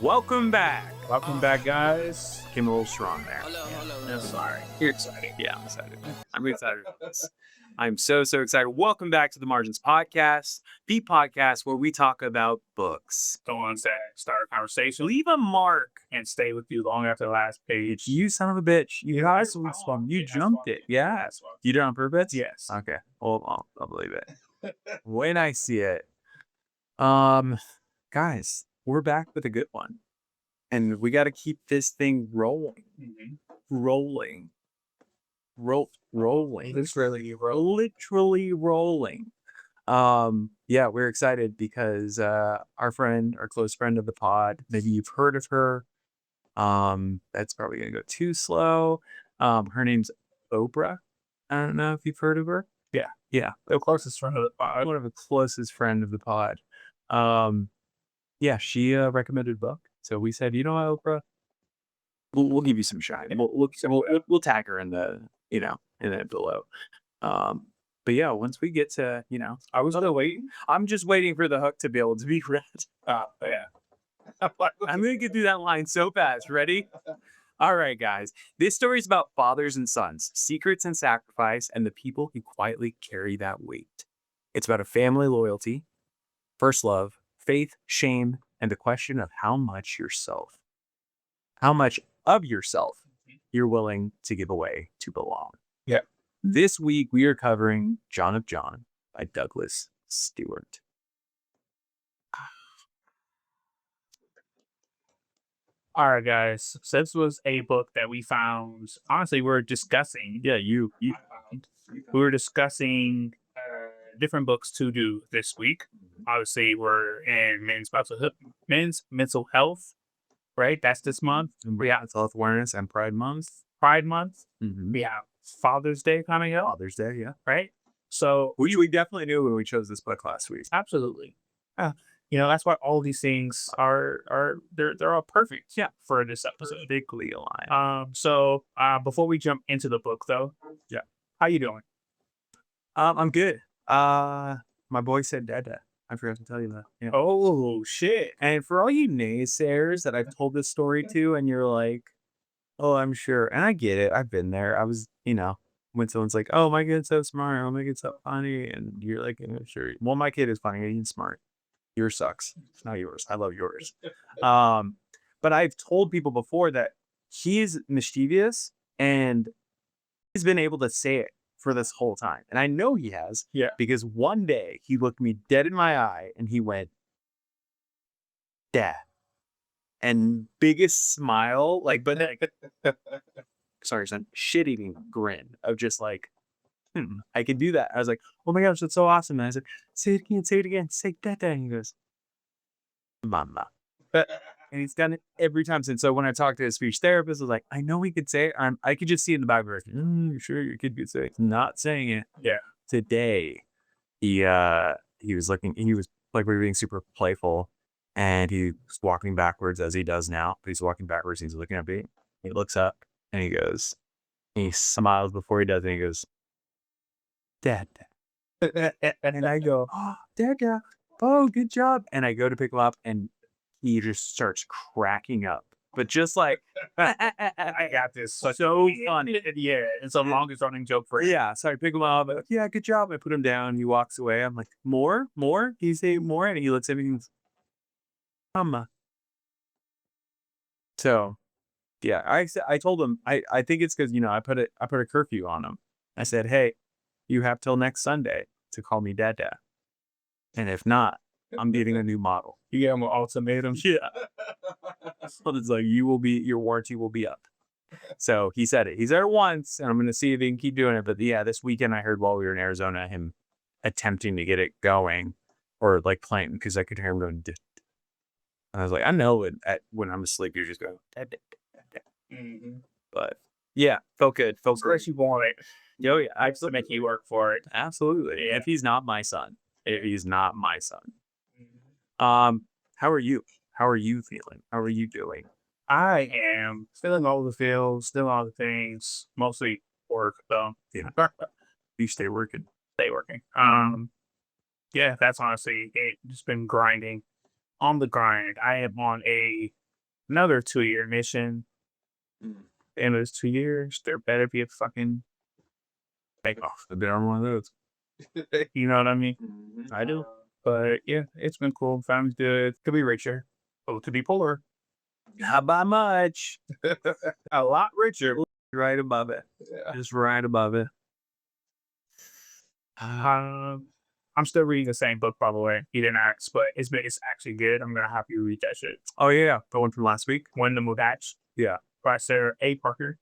Welcome back. Welcome back, guys. Came a little strong there. I'm sorry. You're excited. Yeah, I'm excited. I'm excited for this. I'm so excited. Welcome back to the Margins Podcast, the podcast where we talk about books. Go on, start a conversation. Leave a mark. And stay with you long after the last page. You son of a bitch. You guys was fun. You jumped it. Yeah. You did it on purpose? Yes. Okay. Well, I'll believe it. When I see it. Guys, we're back with a good one. And we got to keep this thing rolling. Mm-hmm. Rolling. Literally rolling. Yeah, we're excited because our close friend of the pod, maybe you've heard of her. That's probably gonna go too slow. Her name's Oprah. I don't know if you've heard of her. Yeah, the closest friend of the pod. one of the closest friend of the pod. Yeah, she recommended a book, so we said, you know what, Oprah, we'll give you some shine. We'll tag her in the in it below. But yeah, once we get to I was still waiting. I'm just waiting for the hook to be able to be read. Yeah. I'm gonna get through that line so fast. Ready? All right, guys. This story is about fathers and sons, secrets and sacrifice, and the people who quietly carry that weight. It's about a family loyalty, first love, faith, shame, and the question of how much of yourself you're willing to give away to belong. Yeah. This week we are covering John of John by Douglas Stuart. All right, guys. So this was a book that we found. Honestly, we're discussing. Yeah, you. We were discussing different books to do this week. Obviously, we're in men's mental health, right? That's this month. We have Health Awareness and Pride Month. Mm-hmm. We have Father's Day coming up. Father's Day, yeah. Right? So we definitely knew when we chose this book last week. Absolutely. That's why all these things are they're all perfect. Yeah, for this episode. Perfectly aligned. So before we jump into the book, though, yeah, how you doing? I'm good. My boy said Dada. I forgot to tell you that. Yeah. Oh shit! And for all you naysayers that I've told this story to, and you're like, "Oh, I'm sure," and I get it. I've been there. I was, when someone's like, "Oh, my kid's so smart. Oh, my kid's so funny," and you're like, "Sure." Well, my kid is funny and smart. Yours sucks. It's not yours. I love yours. But I've told people before that he's mischievous and he's been able to say it for this whole time. And I know he has. Yeah. Because one day he looked me dead in my eye and he went, "Dad." And biggest smile, sorry, son, shit-eating grin of just like, I can do that. I was like, "Oh my gosh, that's so awesome." And I said, say it again, say Dada. And he goes, "Mama." And he's done it every time since. So when I talked to his speech therapist, I was like, I know he could say it. I could just see in the back of her, "You sure your kid could say it?" Not saying it. Yeah. Today, he was like we were being super playful, and he was walking backwards as he does now. But he's walking backwards. And he's looking at me. He looks up and he smiles before he does, and he goes, "Dad." And I go, "Oh, Dad, oh, good job." And I go to pick him up, and he just starts cracking up. But just like, I got this. So funny. Yeah, it's the longest running joke for him. Yeah, so I pick him up. I'm like, "Yeah, good job." I put him down. He walks away. I'm like, More? Can you say more?" And he looks at me and goes, "Mama." So, yeah, I told him, I think it's because, I put a curfew on him. I said, "Hey, you have till next Sunday to call me Dada. And if not, I'm getting a new model." You gave him an ultimatum. Yeah. So it's like, your warranty will be up. So he said it. He said it once, and I'm going to see if he can keep doing it. But yeah, this weekend I heard while we were in Arizona, him attempting to get it going or like playing, because I could hear him going, and I was like, I know it when I'm asleep, you're just going, Dada. Mm-hmm. But yeah, felt good. Felt great. You want it. Yo, yeah, I have to make you work for it. Absolutely. Yeah. If he's not my son. Mm-hmm. How are you? How are you feeling? How are you doing? I am feeling all the feels, still all the things, mostly work though. Yeah. You stay working. Yeah, that's honestly it. Just been grinding on the grind. I am on a another 2-year mission. In those 2 years, there better be a fucking bake off. I've been on one of those. You know what I mean? I do. But yeah, it's been cool. Family's good. Could be richer. Oh, to be poorer. Not by much. A lot richer. Right above it. Just right above it. I'm still reading the same book, by the way. You didn't ask, but it's actually good. I'm gonna have you read that shit. Oh yeah, the one from last week. When the Mood Hatch Yeah. by Sarah A. Parker.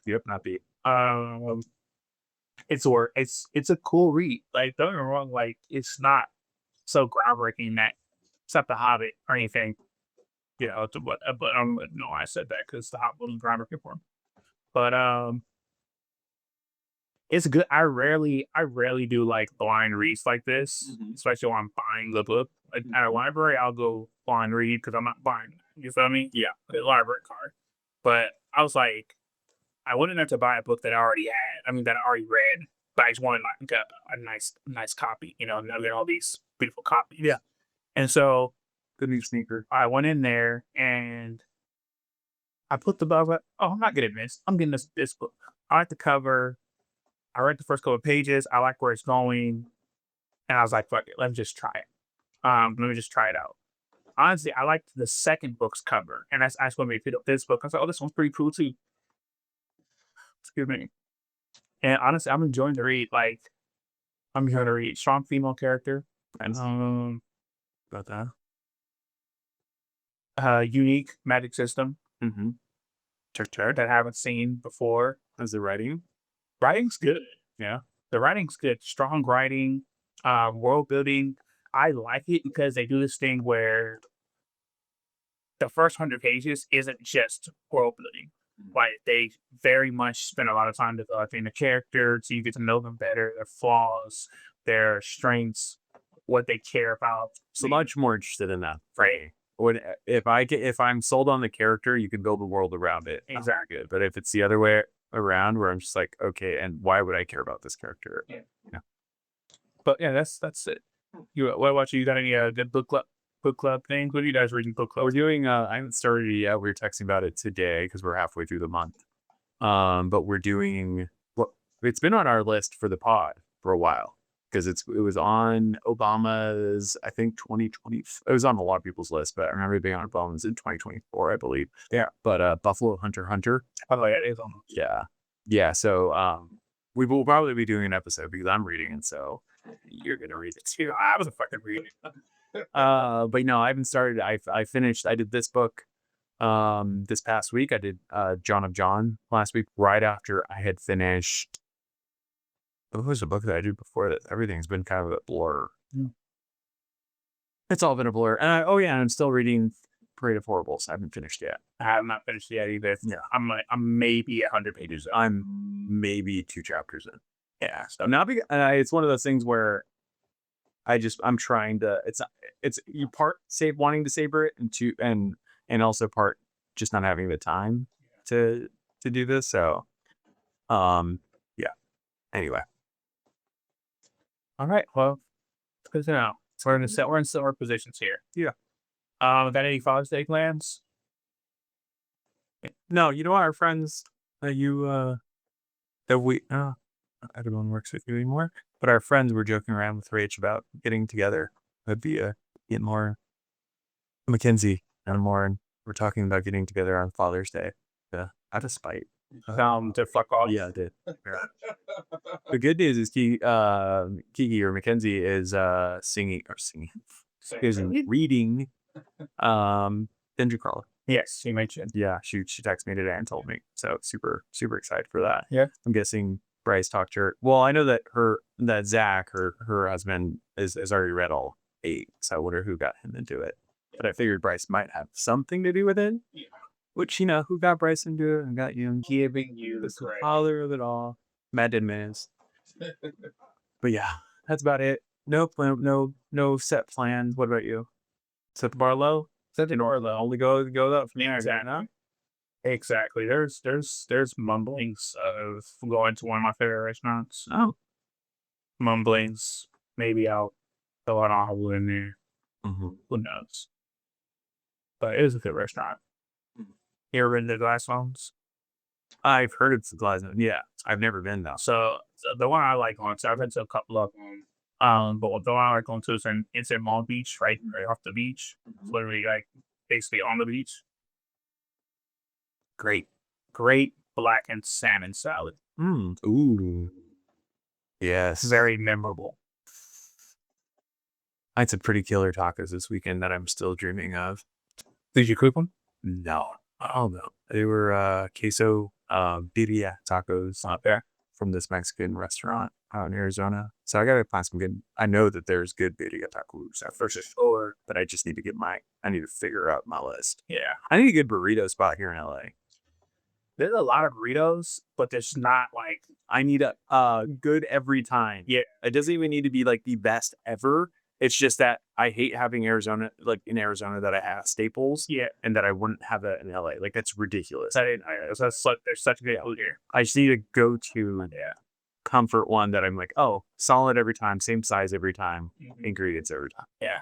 Yep, not B. Um, it's a cool read. Like, don't get me wrong, like it's not so groundbreaking that it's not The Hobbit or anything. You know, but no, I said that because The Hobbit wasn't groundbreaking for him. But it's good. I rarely do like blind reads like this, especially when I'm buying the book. Like, at a library, I'll go blind read because I'm not buying it. You feel me? Yeah, the library card. But I was like, I wouldn't have to buy a book that I already had. I mean, that I already read, but I just wanted like a nice copy. You know, and I get all these beautiful copies. Yeah. And so Good new sneaker. I went in there and I put the book. Like, oh, I'm not getting this. I'm getting this book. I like the cover. I read the first couple of pages. I like where it's going, and I was like, "Fuck it, let me just try it. Let me just try it out." Honestly, I liked the second book's cover, and that's what made me pick up this book. I was like, "Oh, this one's pretty cool too." Excuse me. And honestly, I'm enjoying the read. Like, I'm enjoying the read. Strong female character. Nice. About that. Unique magic system Mm-hmm. that I haven't seen before. How's the writing? Writing's good. Yeah. The writing's good. Strong writing, world building. I like it because they do this thing where the first 100 pages isn't just world building. Like, they very much spend a lot of time developing the characters, so you get to know them better, their flaws, their strengths, what they care about. So much more interested in that. Right. When if I'm sold on the character, you can build a world around it. Exactly. Good. But if it's the other way around, where I'm just like, okay, and why would I care about this character? Yeah. But yeah, that's it. What about you? You got any good book club things? What are you guys reading book club? We're doing. I haven't started it yet. We were texting about it today because we're halfway through the month. But we're doing. Well, it's been on our list for the pod for a while because it was on Obama's. I think 2020. It was on a lot of people's list, but I remember it being on Obama's in 2024, I believe. Yeah. But Buffalo Hunter. Oh yeah, it is on. Yeah. So we will probably be doing an episode because I'm reading it. So you're gonna read it too. I was a fucking reading. But no, I haven't started. I finished. I did this book this past week. I did John of John last week, right after I had finished. What was the book that I did before that? Everything's been kind of a blur. It's all been a blur. And I'm still reading Parade of Horribles. I haven't finished yet. I have not finished yet either. Yeah. I'm maybe 100 pages. I'm maybe 2 chapters in. Yeah. So not because it's one of those things where I'm trying to. It's you part wanting to savor it, and also part just not having the time to do this. So, yeah. Anyway. All right. Well, it's good to know. So we're in similar positions here. Yeah. Got any Father's Day plans? No, you know our friends that everyone works with you anymore. But our friends were joking around with Rach about getting together. That'd be get more Mackenzie and more. We're talking about getting together on Father's Day. Out of spite. To fuck off. Yeah, I did. Yeah. The good news is Kiki or Mackenzie is singing. Is reading Dungeon Crawler. Yes, she mentioned. Yeah, she texted me today and told me. So super excited for that. Yeah. I'm guessing Bryce talked to her. Well, I know that Zach, her husband, is already read all 8. So I wonder who got him into it. But I figured Bryce might have something to do with it. Yeah. Which, who got Bryce into it and got you? Giving you the father of it all. Mad Dead Minutes. But yeah, that's about it. No plan, no set plans. What about you? Set the bar low? Set the bar low. Only go up from there. Exactly. Exactly. There's mumblings of going to one of my favorite restaurants. Oh. Mumblings. Maybe I'll throw an olive in there. Mm-hmm. Who knows? But it was a good restaurant. You ever been to Glasshouse? I've heard it's the Glasgow. Yeah, I've never been though. So the one I like going to, I've been to a couple of them. But the one I like going to is in Long Beach, right off the beach. It's literally like basically on the beach. Great. Great black and salmon salad. Ooh. Yes. Very memorable. I had some pretty killer tacos this weekend that I'm still dreaming of. Did you cook one? No. Oh no. They were queso birria tacos out there from this Mexican restaurant out in Arizona. So I gotta find some good. I know that there's good birria tacos at first sure, but I just need to I need to figure out my list. Yeah. I need a good burrito spot here in LA. There's a lot of burritos, but there's not like I need a good every time. yeah. It doesn't even need to be like the best ever. It's just that I hate having Arizona, like in Arizona, that I have staples, Yeah. and that I wouldn't have that in LA. Like that's ridiculous. There's such good out here. I just need to go to comfort one that I'm like, oh, solid every time, same size every time, ingredients every time. Yeah.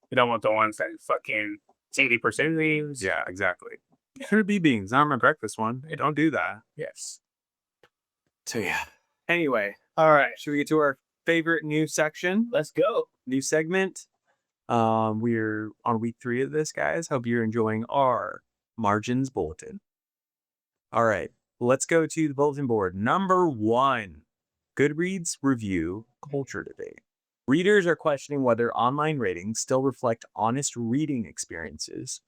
You don't want the ones that fucking 80% leaves. Yeah, exactly. Should be beans, not my breakfast one. Hey, don't do that. Yes. So yeah. Anyway, all right. Should we get to our favorite new section? Let's go. New segment. We're on week 3 of this, guys. Hope you're enjoying our margins bulletin. All right, let's go to the bulletin board. Number 1, Goodreads review culture debate. Readers are questioning whether online ratings still reflect honest reading experiences,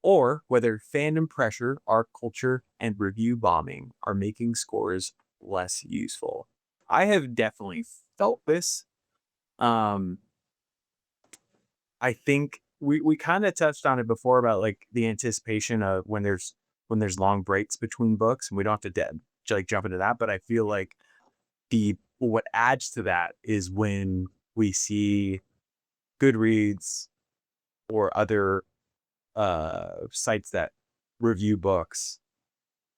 or whether fandom pressure, art culture, and review bombing are making scores less useful. I have definitely felt this. I think we kind of touched on it before about like the anticipation of when there's long breaks between books, and we don't have to like jump into that. But I feel like what adds to that is when we see Goodreads or other sites that review books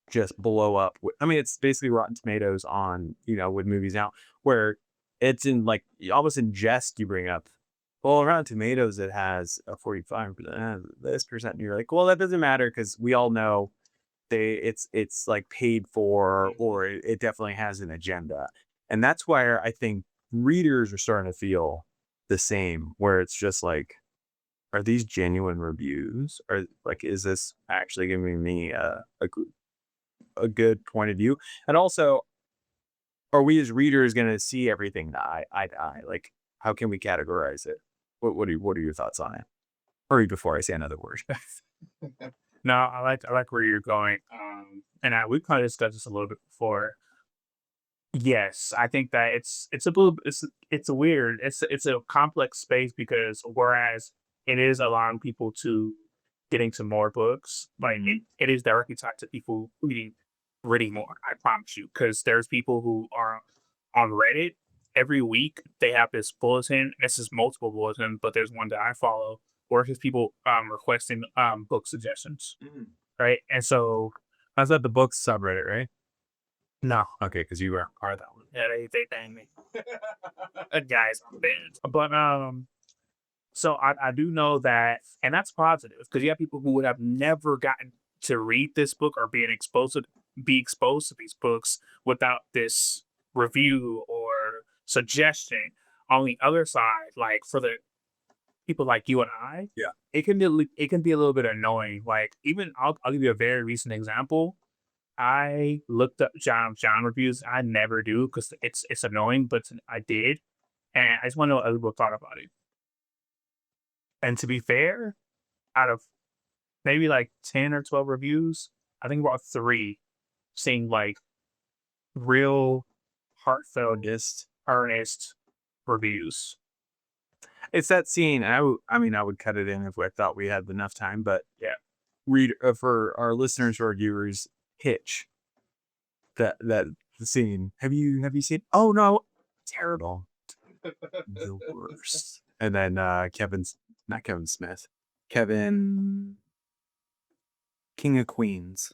just blow up. I mean, it's basically Rotten Tomatoes on, with movies now, where it's in like almost in jest. You bring up, well, Rotten Tomatoes, it has a 45% this percent. And you're like, well, that doesn't matter because we all know it's like paid for, or it definitely has an agenda. And that's why I think readers are starting to feel the same, where it's just like, are these genuine reviews? Or like, is this actually giving me a good point of view? And also, are we as readers going to see everything eye to eye? Like, how can we categorize it? What are your thoughts on it? Hurry before I say another word. No, I like where you're going. And we kind of discussed this a little bit before. Yes, I think that it's a weird, it's a complex space because whereas it is allowing people to get into more books, like it is directly tied to people reading more. I promise you, because there's people who are on Reddit every week. They have this bulletin. This is multiple bulletins, but there's one that I follow where it's just people requesting book suggestions, right? And so How's that the books subreddit, right? no, Okay, because you are that one. yeah, they dang me. Guys, I'm bad. But so I do know that, and that's positive because you have people who would have never gotten to read this book or be exposed to these books without this review or suggestion. On the other side, like for the people like you and I, Yeah. it can be a little bit annoying. Like even I'll give you a very recent example. I looked up John reviews. I never do because it's annoying, but I did, and I just want to know what other people thought about it. And to be fair, out of maybe like 10 or 12 reviews, I think about 3 seemed like real heartfelt, earnest reviews. It's that scene. I mean, I would cut it in if I thought we had enough time, but Yeah. read for our listeners or viewers, Hitch. That scene. Have you seen? Oh no, terrible, the worst. And then not Kevin Smith, Kevin King of Queens,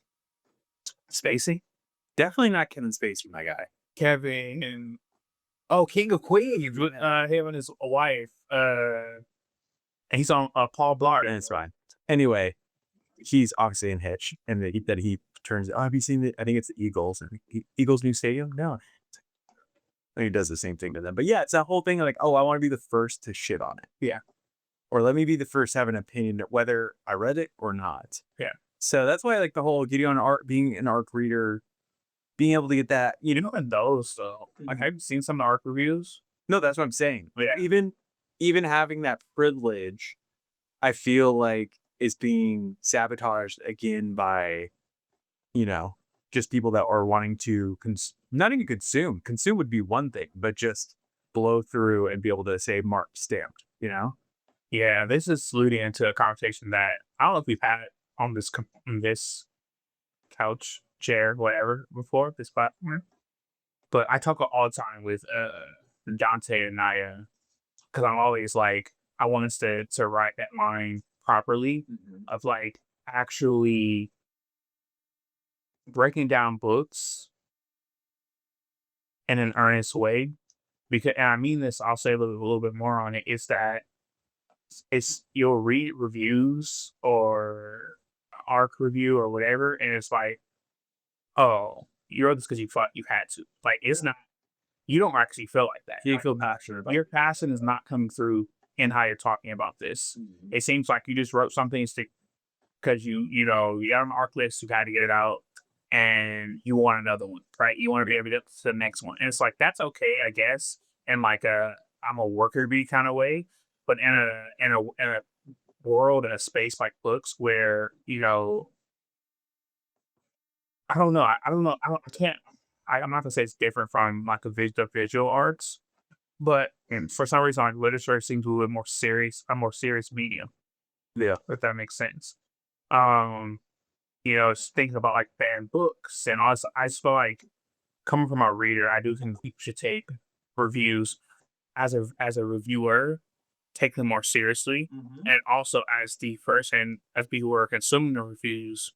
Spacey? definitely not Kevin Spacey, my guy. Kevin. Oh, King of Queens with him and his wife. And he's on Paul Blart. And it's fine. Anyway, he's obviously in Hitch, and that he turns. Oh, have you seen the? I think it's the Eagles. Eagles new stadium. No, and he does the same thing to them. But yeah, it's that whole thing like, oh, I want to be the first to shit on it. Yeah. Or let me be the first to have an opinion whether I read it or not. Yeah. So that's why I like the whole getting on art, being an ARC reader, being able to get that, You know, in those though, like, have you seen some of the ARC reviews? no, that's what I'm saying. Yeah. Even having that privilege, I feel like is being sabotaged again by, you know, just people that are wanting to not even consume. Consume would be one thing, but just blow through and be able to say marked stamped, you know? Yeah, this is alluding into a conversation that I don't know if we've had on on this couch, chair, whatever, before this platform. But I talk all the time with Dante and Naya because I'm always like, I want us to write that line properly of like actually breaking down books in an earnest way. Because, and I mean this, I'll say a little bit more on it. Is that it's you'll read reviews or arc review or whatever, and it's like, oh, you wrote this because you thought you had to. Like, it's not. You don't actually feel like that. You feel passionate about Your passion is not coming through in how you're talking about this. It seems like you just wrote something because you know you got an arc list, you had to get it out, and you want another one, right? You want to be able to get to the next one, and it's like that's okay, I guess, in like a I'm a worker bee kind of way, but in a world in a space like books where I don't know, I don't know, I can't. I'm not gonna say it's different from like the visual arts, but for some reason, like literature seems a little bit more serious, a more serious medium, yeah. if that makes sense. Um, just thinking about like banned books and also I just feel like coming from a reader, I do think people should take reviews as a reviewer, take them more seriously, and also as the person as people who are consuming the reviews,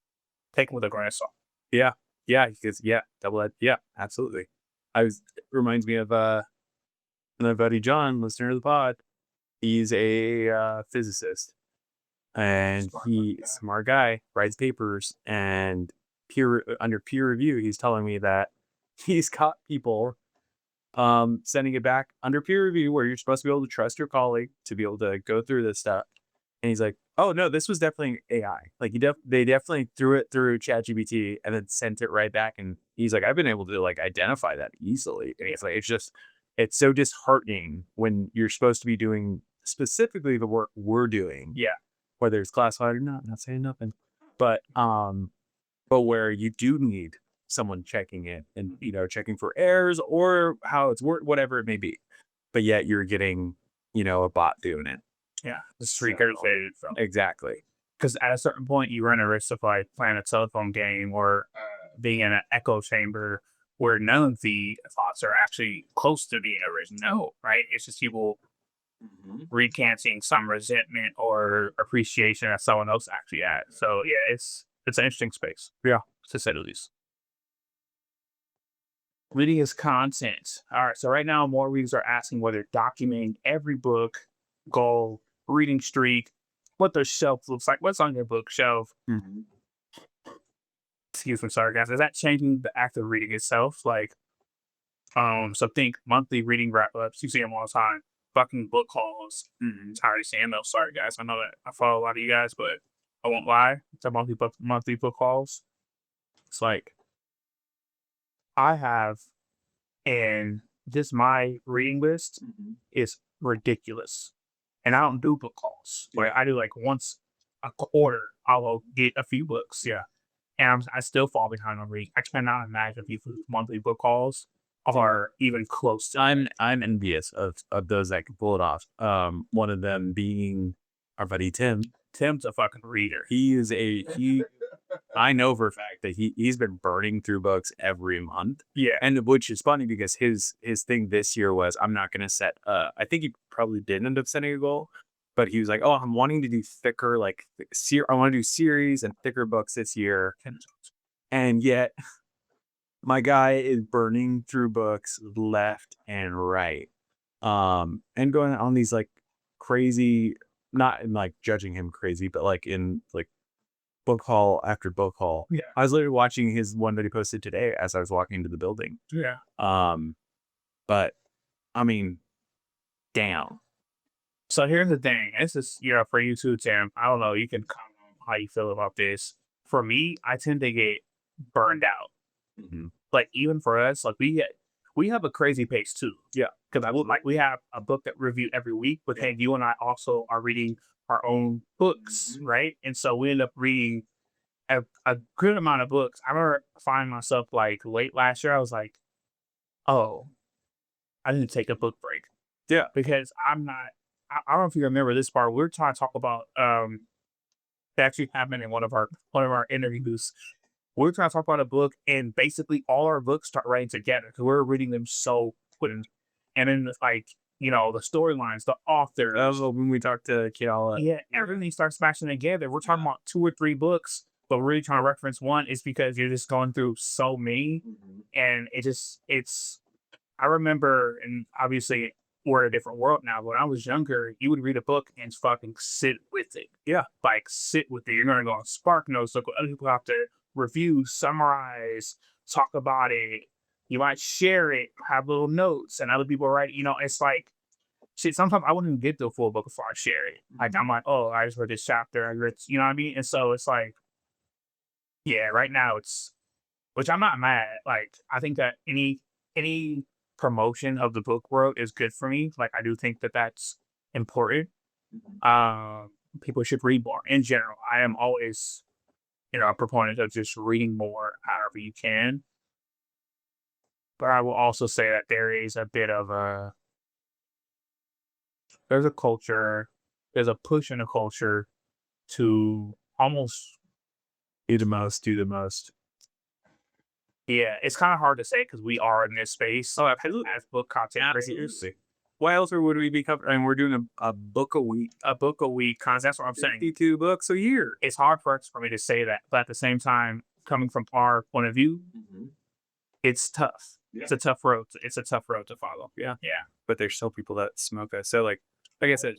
take them with a grain of salt. Yeah. Yeah. Because double edged. Yeah, absolutely. It reminds me of my buddy John, listener to the pod. He's a physicist, and smart guy, writes papers, and under peer review, he's telling me that he's caught people sending it back under peer review where you're supposed to be able to trust your colleague to be able to go through this stuff. And he's like, "Oh no, this was definitely AI. Like they definitely threw it through ChatGPT and then sent it right back." And he's like, "I've been able to like identify that easily." And he's like, it's so disheartening when you're supposed to be doing specifically the work we're doing, Yeah. whether it's classified or not. Not saying nothing, but where you do need someone checking it and checking for errors or how it's worked, whatever it may be. But yet you're getting a bot doing it. Yeah, the So, street faded from exactly. because at a certain point you run a risk of like playing a telephone game or being in an echo chamber where none of the thoughts are actually close to being original, right? It's just people recanting some resentment or appreciation that someone else actually had. So yeah, it's an interesting space. Yeah. To say the least. Reading is content. All right. So right now, more readers are asking whether documenting every book, goal, reading streak, what their shelf looks like, what's on your bookshelf. Excuse me, sorry guys. Is that changing the act of reading itself? Like, so think monthly reading wrap ups. You see them all the time. Fucking book hauls. Tired of seeing those. Sorry guys. I know that I follow a lot of you guys, but I won't lie. The monthly book hauls. It's like I have, and just my reading list is ridiculous. And I don't do book hauls. Like I do like once a quarter, I'll get a few books. Yeah. And I still fall behind on reading. I cannot imagine people whose monthly book hauls are even close to I'm envious of those that can pull it off. One of them being our buddy Tim. Tim's a fucking reader. He I know for a fact that he's been burning through books every month. Yeah. And which is funny because his thing this year was I'm not gonna set I think he probably did end up setting a goal, but he was like, "Oh, I'm wanting to do thicker, like I want to do series and thicker books this year." And yet my guy is burning through books left and right. And going on these like crazy, not in like judging him crazy, but like in like book haul after book haul. Yeah. I was literally watching his one that he posted today as I was walking into the building. Yeah. But I mean, damn. So here's the thing. This is, for you too, Tim. I don't know. You can comment on how you feel about this. For me, I tend to get burned out. Mhm. Like even for us, like we have a crazy pace too. Yeah. Because I would like we have a book that review every week, but hey, you and I also are reading our own books, right? And so we end up reading a good amount of books. I remember finding myself like late last year. I was like, oh, I need to take a book break Yeah. because I'm not. I don't know if you remember this part. We are trying to talk about that actually happened in one of our interviews. We are trying to talk about a book, and basically all our books start writing together because we're reading them so quick. And then it's like the storylines, the authors, Oh, when we talked to Kiala. yeah, everything starts smashing together. We're talking about 2 or 3 books, but we're really trying to reference one is because you're just going through so many, and it's I remember, and obviously we're in a different world now, but when I was younger, you would read a book and fucking sit with it. Yeah. Like, sit with it. You're gonna go on Spark Notes, look what other people have to review, summarize, talk about it. You might share it, have little notes, and other people write, it's like shit, sometimes I wouldn't even get to a full book before I share it. Like I'm like, oh, I just read this chapter. I read, you know what I mean? And so it's like, yeah, right now it's, which I'm not mad. Like I think that any promotion of the book world is good for me. Like I do think that that's important. People should read more in general. I am always, a proponent of just reading more however you can. But I will also say that there is a bit of there's a culture, there's a push in a culture to almost, Do the most, do the most. yeah, it's kind of hard to say because we are in this space Oh, absolutely. as book content creators. Absolutely. Why else would we be covering? And we're doing a book a week, A book a week, cause that's what I'm saying. 52 books a year. It's hard for me to say that, but at the same time, coming from our point of view, it's tough. Yeah. It's a tough road. It's a tough road to follow. Yeah. Yeah. But there's still people that smoke us. So like I said,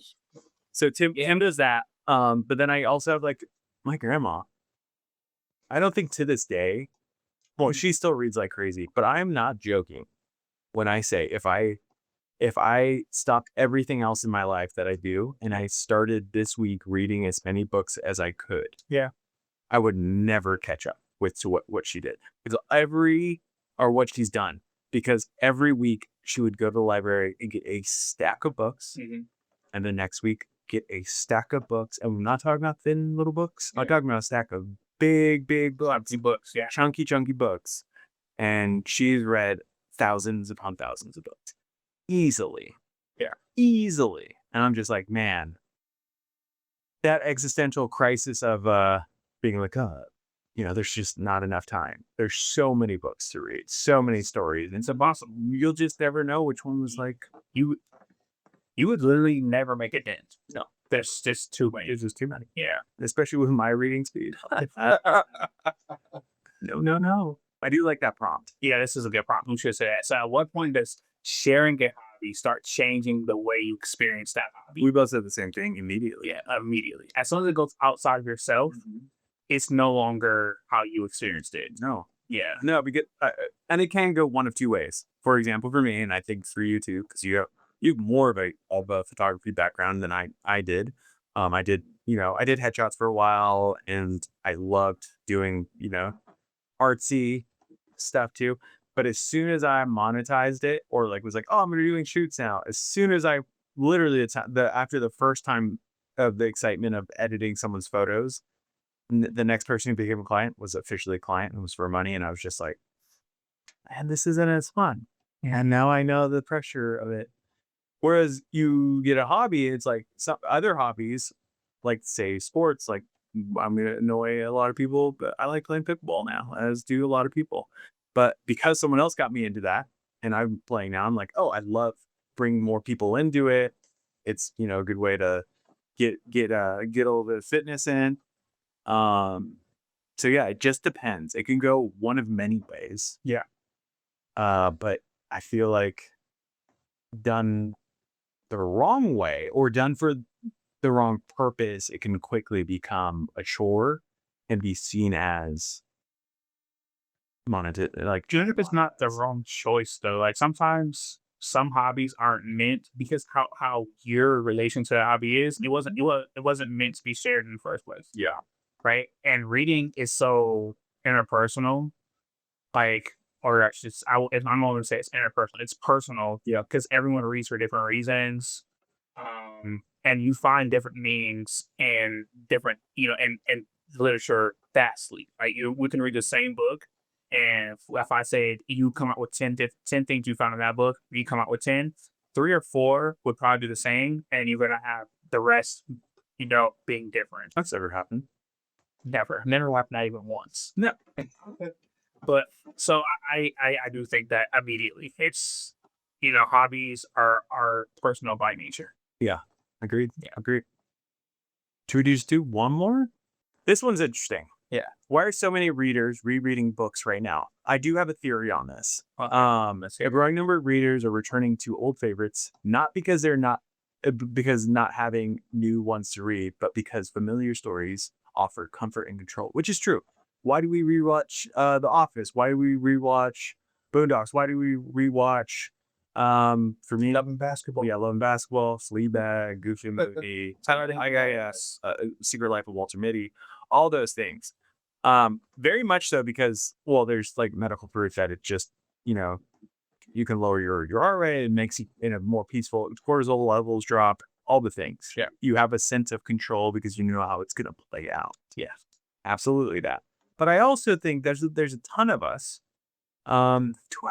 so Tim does that. But then I also have like my grandma. I don't think to this day, well, she still reads like crazy, but I'm not joking when I say if I stopped everything else in my life that I do and I started this week reading as many books as I could, Yeah. I would never catch up with to what she did. Because what she's done. Because every week she would go to the library and get a stack of books, and the next week get a stack of books. And I'm not talking about thin little books. I'm talking about a stack of big books, Books. Yeah. chunky books. And she's read thousands upon thousands of books. Easily. Yeah. Easily. And I'm just like, man, that existential crisis of being like, there's just not enough time. There's so many books to read, so many stories. And it's impossible. You'll just never know which one was like, You would literally never make a dent. no, There's just too many. it's just too many. Yeah. Especially with my reading speed. No. I do like that prompt. Yeah, this is a good problem. We should say that. So at what point does sharing a hobby start changing the way you experience that hobby? We both said the same thing immediately. Yeah, immediately. As soon as it goes outside of yourself, it's no longer how you experienced it. No. Yeah. No, we get, and it can go one of two ways. For example, for me, and I think for you too, because you have more of a photography background than I did. I did headshots for a while, and I loved doing artsy stuff too. But as soon as I monetized it, or like was like, oh, I'm gonna be doing shoots now. As soon as I literally after the first time of the excitement of editing someone's photos, the next person who became a client was officially a client and was for money, and I was just like, and this isn't as fun. And now I know the pressure of it. Whereas you get a hobby, it's like some other hobbies, like say sports, like I'm gonna annoy a lot of people, but I like playing pickleball now, as do a lot of people. But because someone else got me into that and I'm playing now, I'm like, oh, I love bringing more people into it. It's a good way to get a little bit of fitness in. So yeah, it just depends. It can go one of many ways. Yeah. But I feel like done the wrong way or done for the wrong purpose, it can quickly become a chore and be seen as monetary, like, Even if it's not the wrong choice though, like sometimes some hobbies aren't meant because how your relation to the hobby is, it wasn't meant to be shared in the first place. yeah, Right. And reading is so interpersonal, like, or I should, I'm not going to say it's interpersonal, it's personal. yeah, Because everyone reads for different reasons. And you find different meanings and different, and literature vastly. Right. We can read the same book. And if I said you come out with 10 things you found in that book, you come out with 10, 3 or 4 would probably do the same. And you're going to have the rest, being different. that's ever happened. Never happened, not even once. No, But so I do think that immediately it's, hobbies are personal by nature. yeah, agreed, Yeah. agreed. Should we just do one more? This one's interesting. Yeah. Why are so many readers rereading books right now? I do have a theory on this. Let's hear A it. growing number of readers are returning to old favorites, not because they're not because not having new ones to read, but because familiar stories offer comfort and control, which is true. Why do we rewatch The Office? Why do we rewatch Boondocks? Why do we rewatch for me, Loving basketball. yeah, Love and Basketball, Fleabag, Goofy Movie, IIS, Secret Life of Walter Mitty, all those things. Very much so because, well, there's like medical proof that it just, you know, you can lower your heart rate. It makes you in a more peaceful, cortisol levels drop, all the things. Yeah. You have a sense of control because you know how it's going to play out. Yeah. Absolutely that. But I also think there's a ton of us. Do I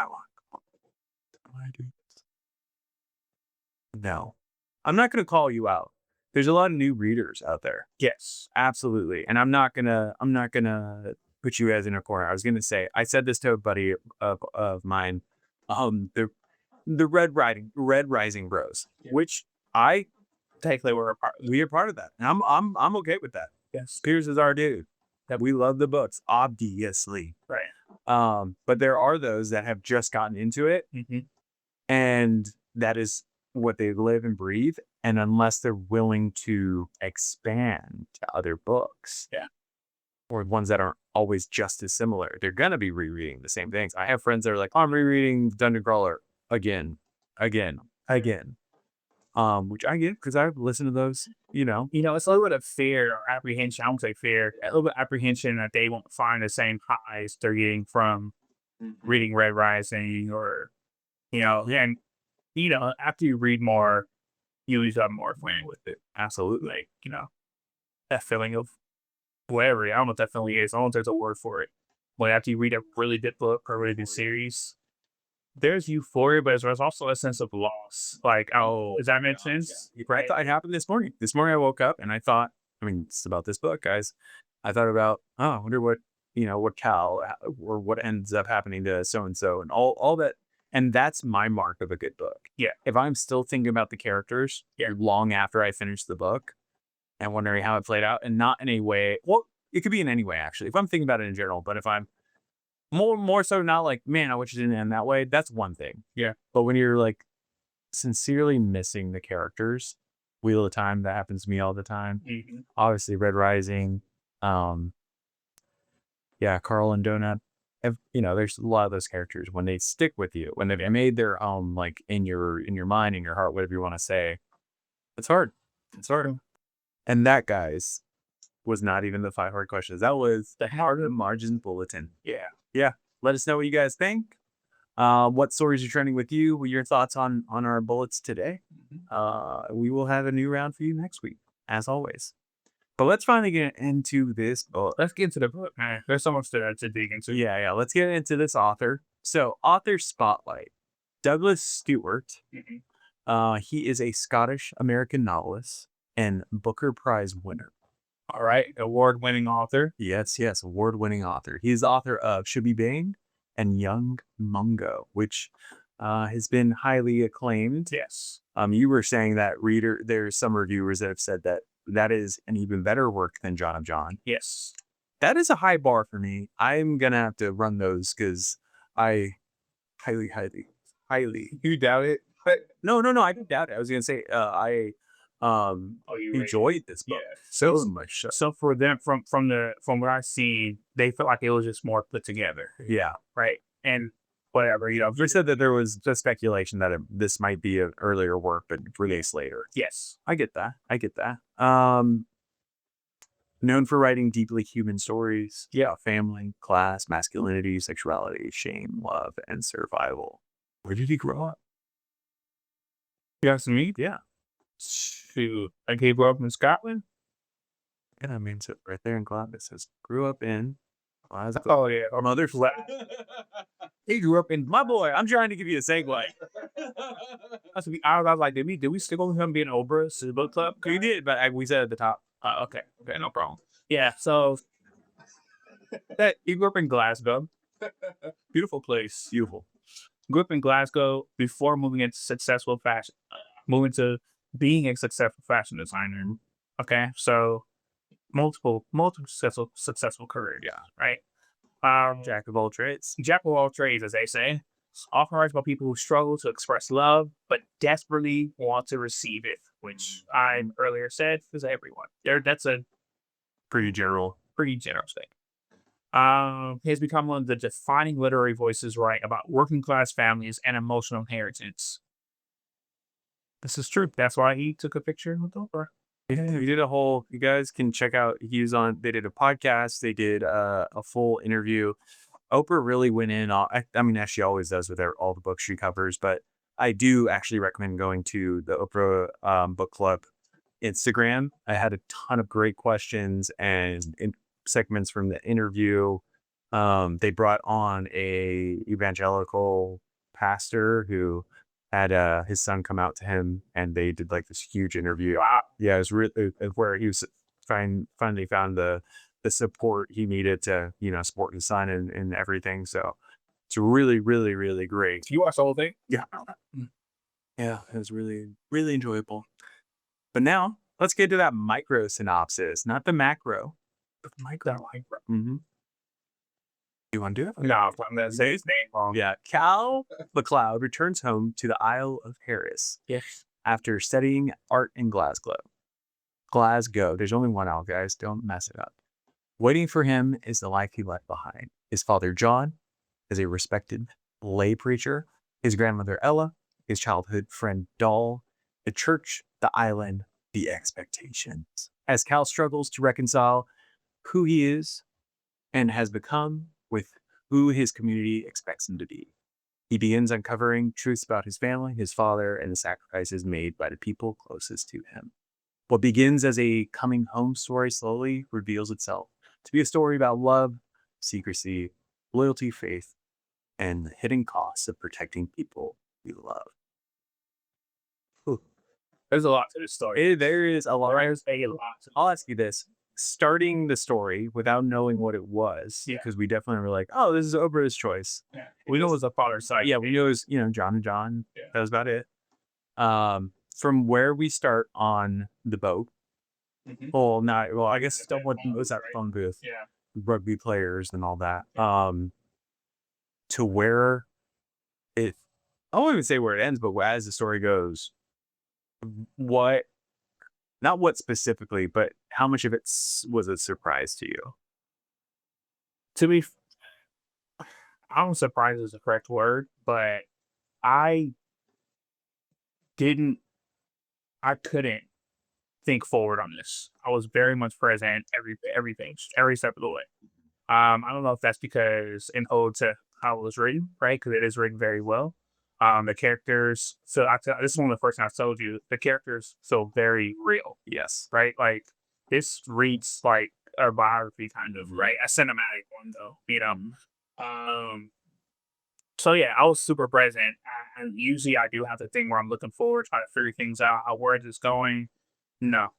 want? Do I do this? No, I'm not going to call you out. There's a lot of new readers out there. Yes. Absolutely. And I'm not gonna put you guys in a corner. I was gonna say, I said this to a buddy of mine, the Red Rising Bros, Yeah. which I Technically, we're a part. we are part of that. And I'm okay with that. Yes. Piers is our dude. That we love the books, obviously. Right. But there are those that have just gotten into it, Mm-hmm. and that is what they live and breathe. And unless they're willing to expand to other books, Yeah. or ones that aren't always just as similar, they're gonna be rereading the same things. I have friends that are like, "Oh, I'm rereading Dungeon Crawler again, again, again," which I get because I've listened to those. It's a little bit of fear or apprehension. I won't say fear, a little bit of apprehension that they won't find the same highs they're getting from reading Red Rising or, and, after you read more, you lose up more fun with it. Absolutely. Like, that feeling of whatever. I don't know what that feeling is. I don't know if there's a word for it. But after you read a really good book or a really good series, there's euphoria, but there's also a sense of loss. Like, oh, does that make sense? I Right. thought it happened this morning. This morning I woke up and I thought, I mean, it's about this book, guys. I thought about, oh, I wonder what Cal or what ends up happening to so and so and all that. And that's my mark of a good book. Yeah. If I'm still thinking about the characters long after I finish the book and wondering how it played out, and not in a way, well, it could be in any way actually. If I'm thinking about it in general, but if I'm more so not like, man, I wish it didn't end that way, that's one thing. Yeah. But when you're like sincerely missing the characters, Wheel of Time, that happens to me all the time. Mm-hmm. Obviously Red Rising, yeah, Carl and Donut. There's a lot of those characters when they stick with you, when they've made their own, like in your mind, in your heart, whatever you want to say. It's hard. It's hard. And that, guys, was not even the 5 hard questions. That was the Hard Margin Bulletin. Yeah. Yeah. Let us know what you guys think. What stories are trending with you? What your thoughts on our bullets today? We will have a new round for you next week, as always. But let's finally get into this book. Let's get into the book, man. There's so much to dig into. Yeah. Let's get into this author. So, author spotlight. Douglas Stuart. Mm-hmm. He is a Scottish American novelist and Booker Prize winner. All right. Award-winning author. Yes. Award-winning author. He's the author of Should Be Banged and Young Mungo, which has been highly acclaimed. Yes. You were saying that there's some reviewers that have said that is an even better work than John of John. Yes. That is a high bar for me. I'm gonna have to run those because I highly. You doubt it? No, I don't doubt it. I was gonna say you enjoyed this book so much. So for them, from what I've seen, they felt like it was just more put together, Yeah. right? And whatever, They said that there was the speculation that this might be an earlier work, but released later. yes, I get that. I get that. Known for writing deeply human stories about family, class, masculinity, sexuality, shame, love, and survival. Where did he grow up? you asked me. Yeah. Shoot, I grew up in Scotland. And I mean, so right there in Glasgow, it says, grew up in Glasgow. Oh yeah, or Mother. he grew up in My boy, I'm trying to give you a segue. I was like, did we stick on him being Oprah's book club? We did, but we said at the top. Okay, no problem. Yeah, so that he grew up in Glasgow, beautiful place. Beautiful. Grew up in Glasgow before moving into successful fashion, moving to being a successful fashion designer. Okay, so multiple successful career, yeah, right. Jack of all trades. Jack of all trades, as they say. Often writes about people who struggle to express love, but desperately want to receive it, which I earlier said is everyone. That's a Pretty general. pretty generous thing. He has become one of the defining literary voices, right, about working class families and emotional inheritance. This is true. That's why he took a picture with Oprah. Yeah, we did a whole. You guys can check out. He was on. They did a podcast. They did a full interview. Oprah really went in on. I mean, as she always does with all the books she covers. But I do actually recommend going to the Oprah book club Instagram. I had a ton of great questions and segments from the interview. They brought on a evangelical pastor who had his son come out to him, and they did like this huge interview. Yeah, it was really where he was finally found the support he needed to support his son and everything. So it's really, really, really great. You watched the whole thing? Yeah, yeah, it was really, really enjoyable. But now let's get to that micro synopsis, not the macro. But the micro. Mm-hmm. You want to do it? No, I'm gonna say his name wrong. Yeah. Cal McLeod returns home to the Isle of Harris Yes. after studying art in Glasgow. Glasgow. There's only one L, guys. Don't mess it up. Waiting for him is the life he left behind. His father, John, is a respected lay preacher. His grandmother, Ella, his childhood friend, Doll, the church, the island, the expectations. As Cal struggles to reconcile who he is and has become with who his community expects him to be. He begins uncovering truths about his family, his father, and the sacrifices made by the people closest to him. What begins as a coming home story slowly reveals itself to be a story about love, secrecy, loyalty, faith, and the hidden costs of protecting people we love. Whew. There's a lot to this story. There is a lot. There's a lot. I'll ask you this. Starting the story without knowing what it was, because we definitely were like, oh, this is Oprah's choice. Yeah. We know it was a father's side. Yeah, we knew it was, John and John. Yeah. That was about it. From where we start on the boat. Mhm. Well, I guess what was that phone booth? Yeah. Rugby players and all that. To where it, I won't even say where it ends, but as the story goes, not what specifically, but how much of it was a surprise to you? To be, I don't surprised is the correct word, but I couldn't think forward on this. I was very much present every step of the way. I don't know if that's because in ode to how it was written, right? Because it is written very well. The characters. So this is one of the first times I told you the characters feel very real. Yes. Right. Like this reads like a biography kind of, right? A cinematic one though. So yeah, I was super present, and usually I do have the thing where I'm looking forward, trying to figure things out, where is this going. No,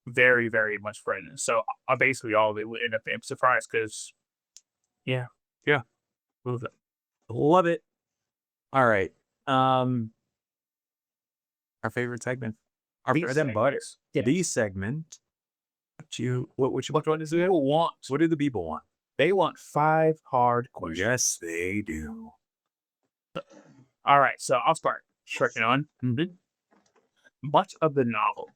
very, very much present. So basically all of it would end up being surprised because, yeah, Love it. All right. Our favorite segment. Our bread and butter. The segment. What one is it? people want. What do the people want? They want 5 hard questions. Yes, they do. All right, so I'll start. Tricking on. Mm-hmm. Much of the novel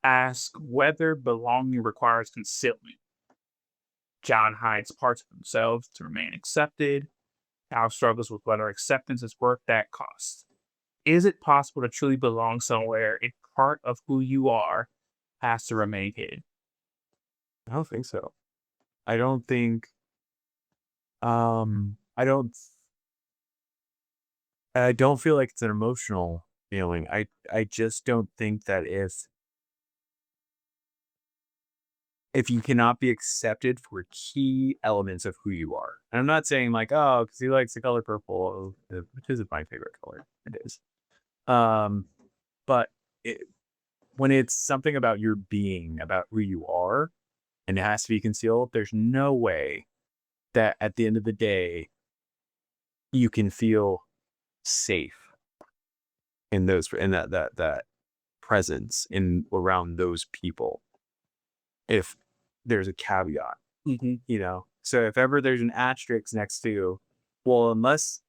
Ask whether belonging requires concealment. John hides parts of himself to remain accepted. Al struggles with whether acceptance is worth that cost. Is it possible to truly belong somewhere if part of who you are has to remain hidden? I don't think so. I don't think I don't feel like it's an emotional feeling. I just don't think that if you cannot be accepted for key elements of who you are. And I'm not saying like, oh, because he likes the color purple, which isn't my favorite color. It is. Um, but it, when it's something about your being, about who you are, and it has to be concealed, there's no way that at the end of the day you can feel safe in that presence in around those people if there's a caveat, so if ever there's an asterisk next to, well, unless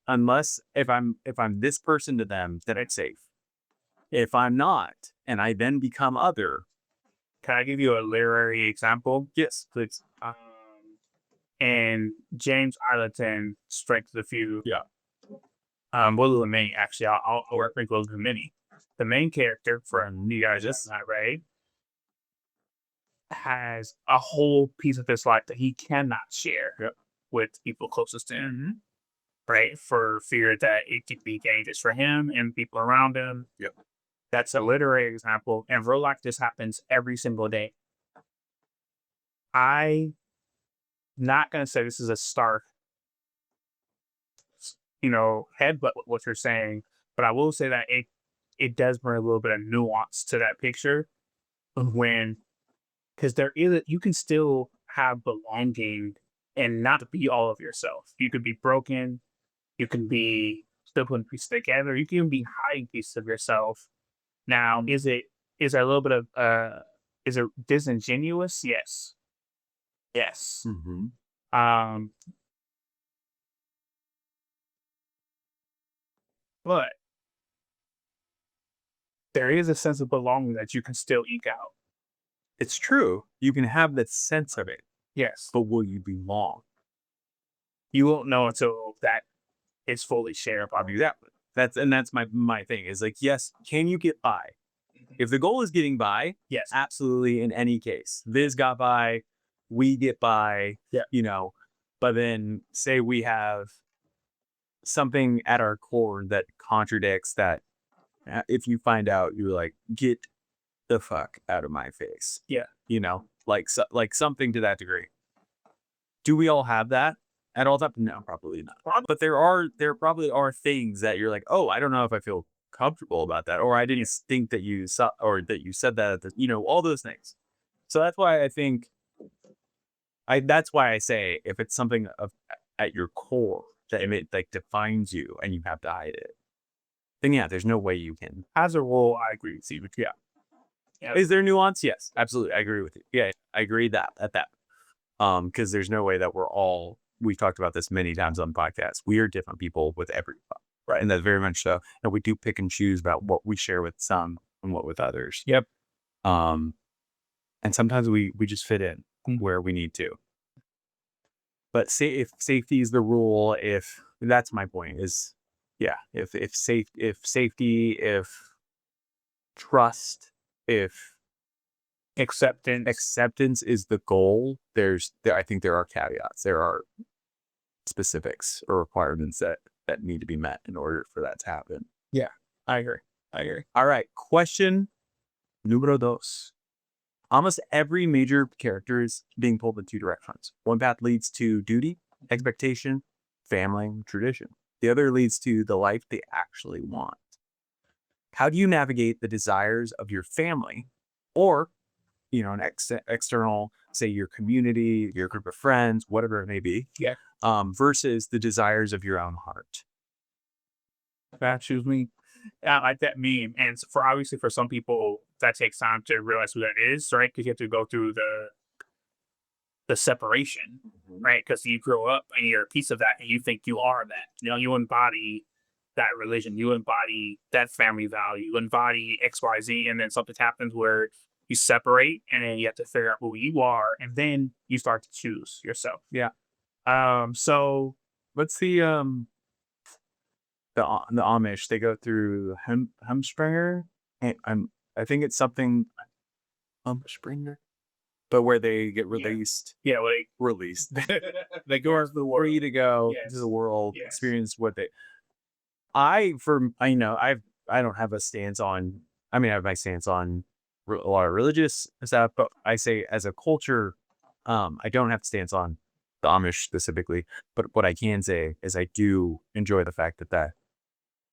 if I'm this person to them, then it's safe. If I'm not and I then become other. Can I give you a literary example? Yes, please. And James Arlington Strength of the Few. Yeah. Willow and Minnie. Actually, I'll reference Willow and Minnie. The main character from you guys just not right has a whole piece of his life that he cannot share Yep. with people closest to him, right? For fear that it could be dangerous for him and people around him. Yep. That's a literary example. And real life, this happens every single day. I not gonna say this is a stark, headbutt with what you're saying, but I will say that it does bring a little bit of nuance to that picture when because there is you can still have belonging and not be all of yourself. You could be broken, you can be still putting pieces together, you can even be hiding pieces of yourself. Now, is there a little bit of is it disingenuous? Yes. Yes. Mm-hmm. Um, but there is a sense of belonging that you can still eke out. It's true. You can have that sense of it, Yes. but will you belong? You won't know until that is fully shared. I'll do that. That's my thing is like, yes, can you get by? If the goal is getting by, Yes. absolutely in any case. Viz got by, we get by, Yeah. But then say we have something at our core that contradicts that. If you find out, you're like, get the fuck out of my face. Yeah. Like something to that degree. Do we all have that at all time? No, probably not. But there probably are things that you're like, oh, I don't know if I feel comfortable about that, or I didn't think that you saw, or that you said that, all those things. So that's why I think that's why I say if it's something at your core that it like defines you and you have to hide it, then yeah, there's no way you can. As a rule, I agree with you. But yeah. Is there nuance? Yes, absolutely. I agree with you. Yeah, I agree that. Because there's no way that we've talked about this many times on the podcast. We are different people with everybody. Right. And that's very much so. And we do pick and choose about what we share with some and what with others. Yep. And sometimes we just fit in where we need to. But say if safety is the rule, if that's my point is, yeah, if safety, if trust, if acceptance is the goal, I think there are caveats. There are specifics or requirements that need to be met in order for that to happen. Yeah, I agree. All right. Question numero dos. Almost every major character is being pulled in two directions. One path leads to duty, expectation, family, tradition. The other leads to the life they actually want. How do you navigate the desires of your family or an external, say your community, your group of friends, whatever it may be, versus the desires of your own heart? That choose me. I like that meme. And for obviously for some people that takes time to realize who that is, right? Because you have to go through the separation, right? Because you grow up and you're a piece of that and you think you are that. You embody that religion, you embody that family value, you embody XYZ, and then something happens where you separate, and then you have to figure out who you are, and then you start to choose yourself. Yeah. So What's the Amish? They go through Hemspringer, and I think it's something Humspringer, but where they get released. yeah, like Released. they go into the world. Free to go Yes. to the world, Yes. experience what they. I don't have a stance on. I mean, I have my stance on a lot of religious stuff, but I say as a culture, I don't have a stance on the Amish specifically. But what I can say is I do enjoy the fact that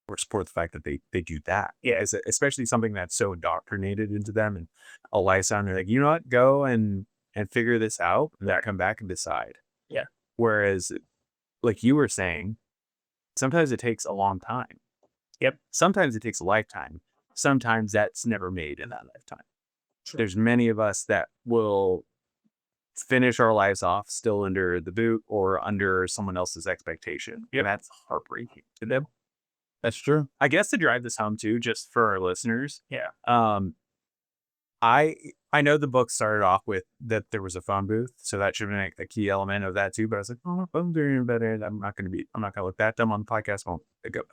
or support the fact that they do that. Yeah. Especially something that's so indoctrinated into them and a lifestyle. They're like, you know what, go and figure this out, and then come back and decide. Yeah. Whereas, like you were saying, sometimes it takes a long time. Yep. Sometimes it takes a lifetime. Sometimes that's never made in that lifetime. True. There's many of us that will finish our lives off still under the boot or under someone else's expectation. Yep. And that's heartbreaking to them. That's true. I guess to drive this home too, just for our listeners. Yeah. I know the book started off with that there was a phone booth, so that should be a key element of that too. But I was like, oh, my phone's doing better. I'm not going to look that dumb on the podcast. I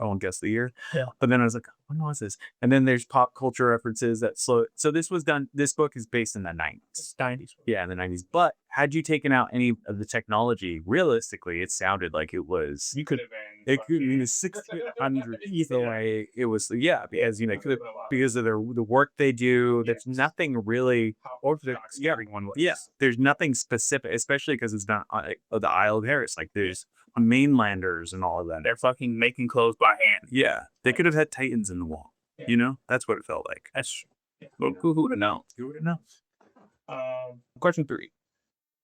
won't guess the year. Yeah. But then I was like, when was this? And then there's pop culture references that slow. So this was done. This book is based in the 90s. 90s. Yeah, in the 90s. But had you taken out any of the technology, realistically, it sounded like it was. You could have been. It could be 1600. So like it was, yeah, because because of the work they do. There's nothing really Orthodox. yeah, Everyone was. yeah. There's nothing specific, especially because it's not the Isle of Harris. Like there's mainlanders and all of that. They're fucking making clothes by hand. Yeah, they could have had Titans in the wall. You know, that's what it felt like. That's Who would have known? Who would have known? Question 3.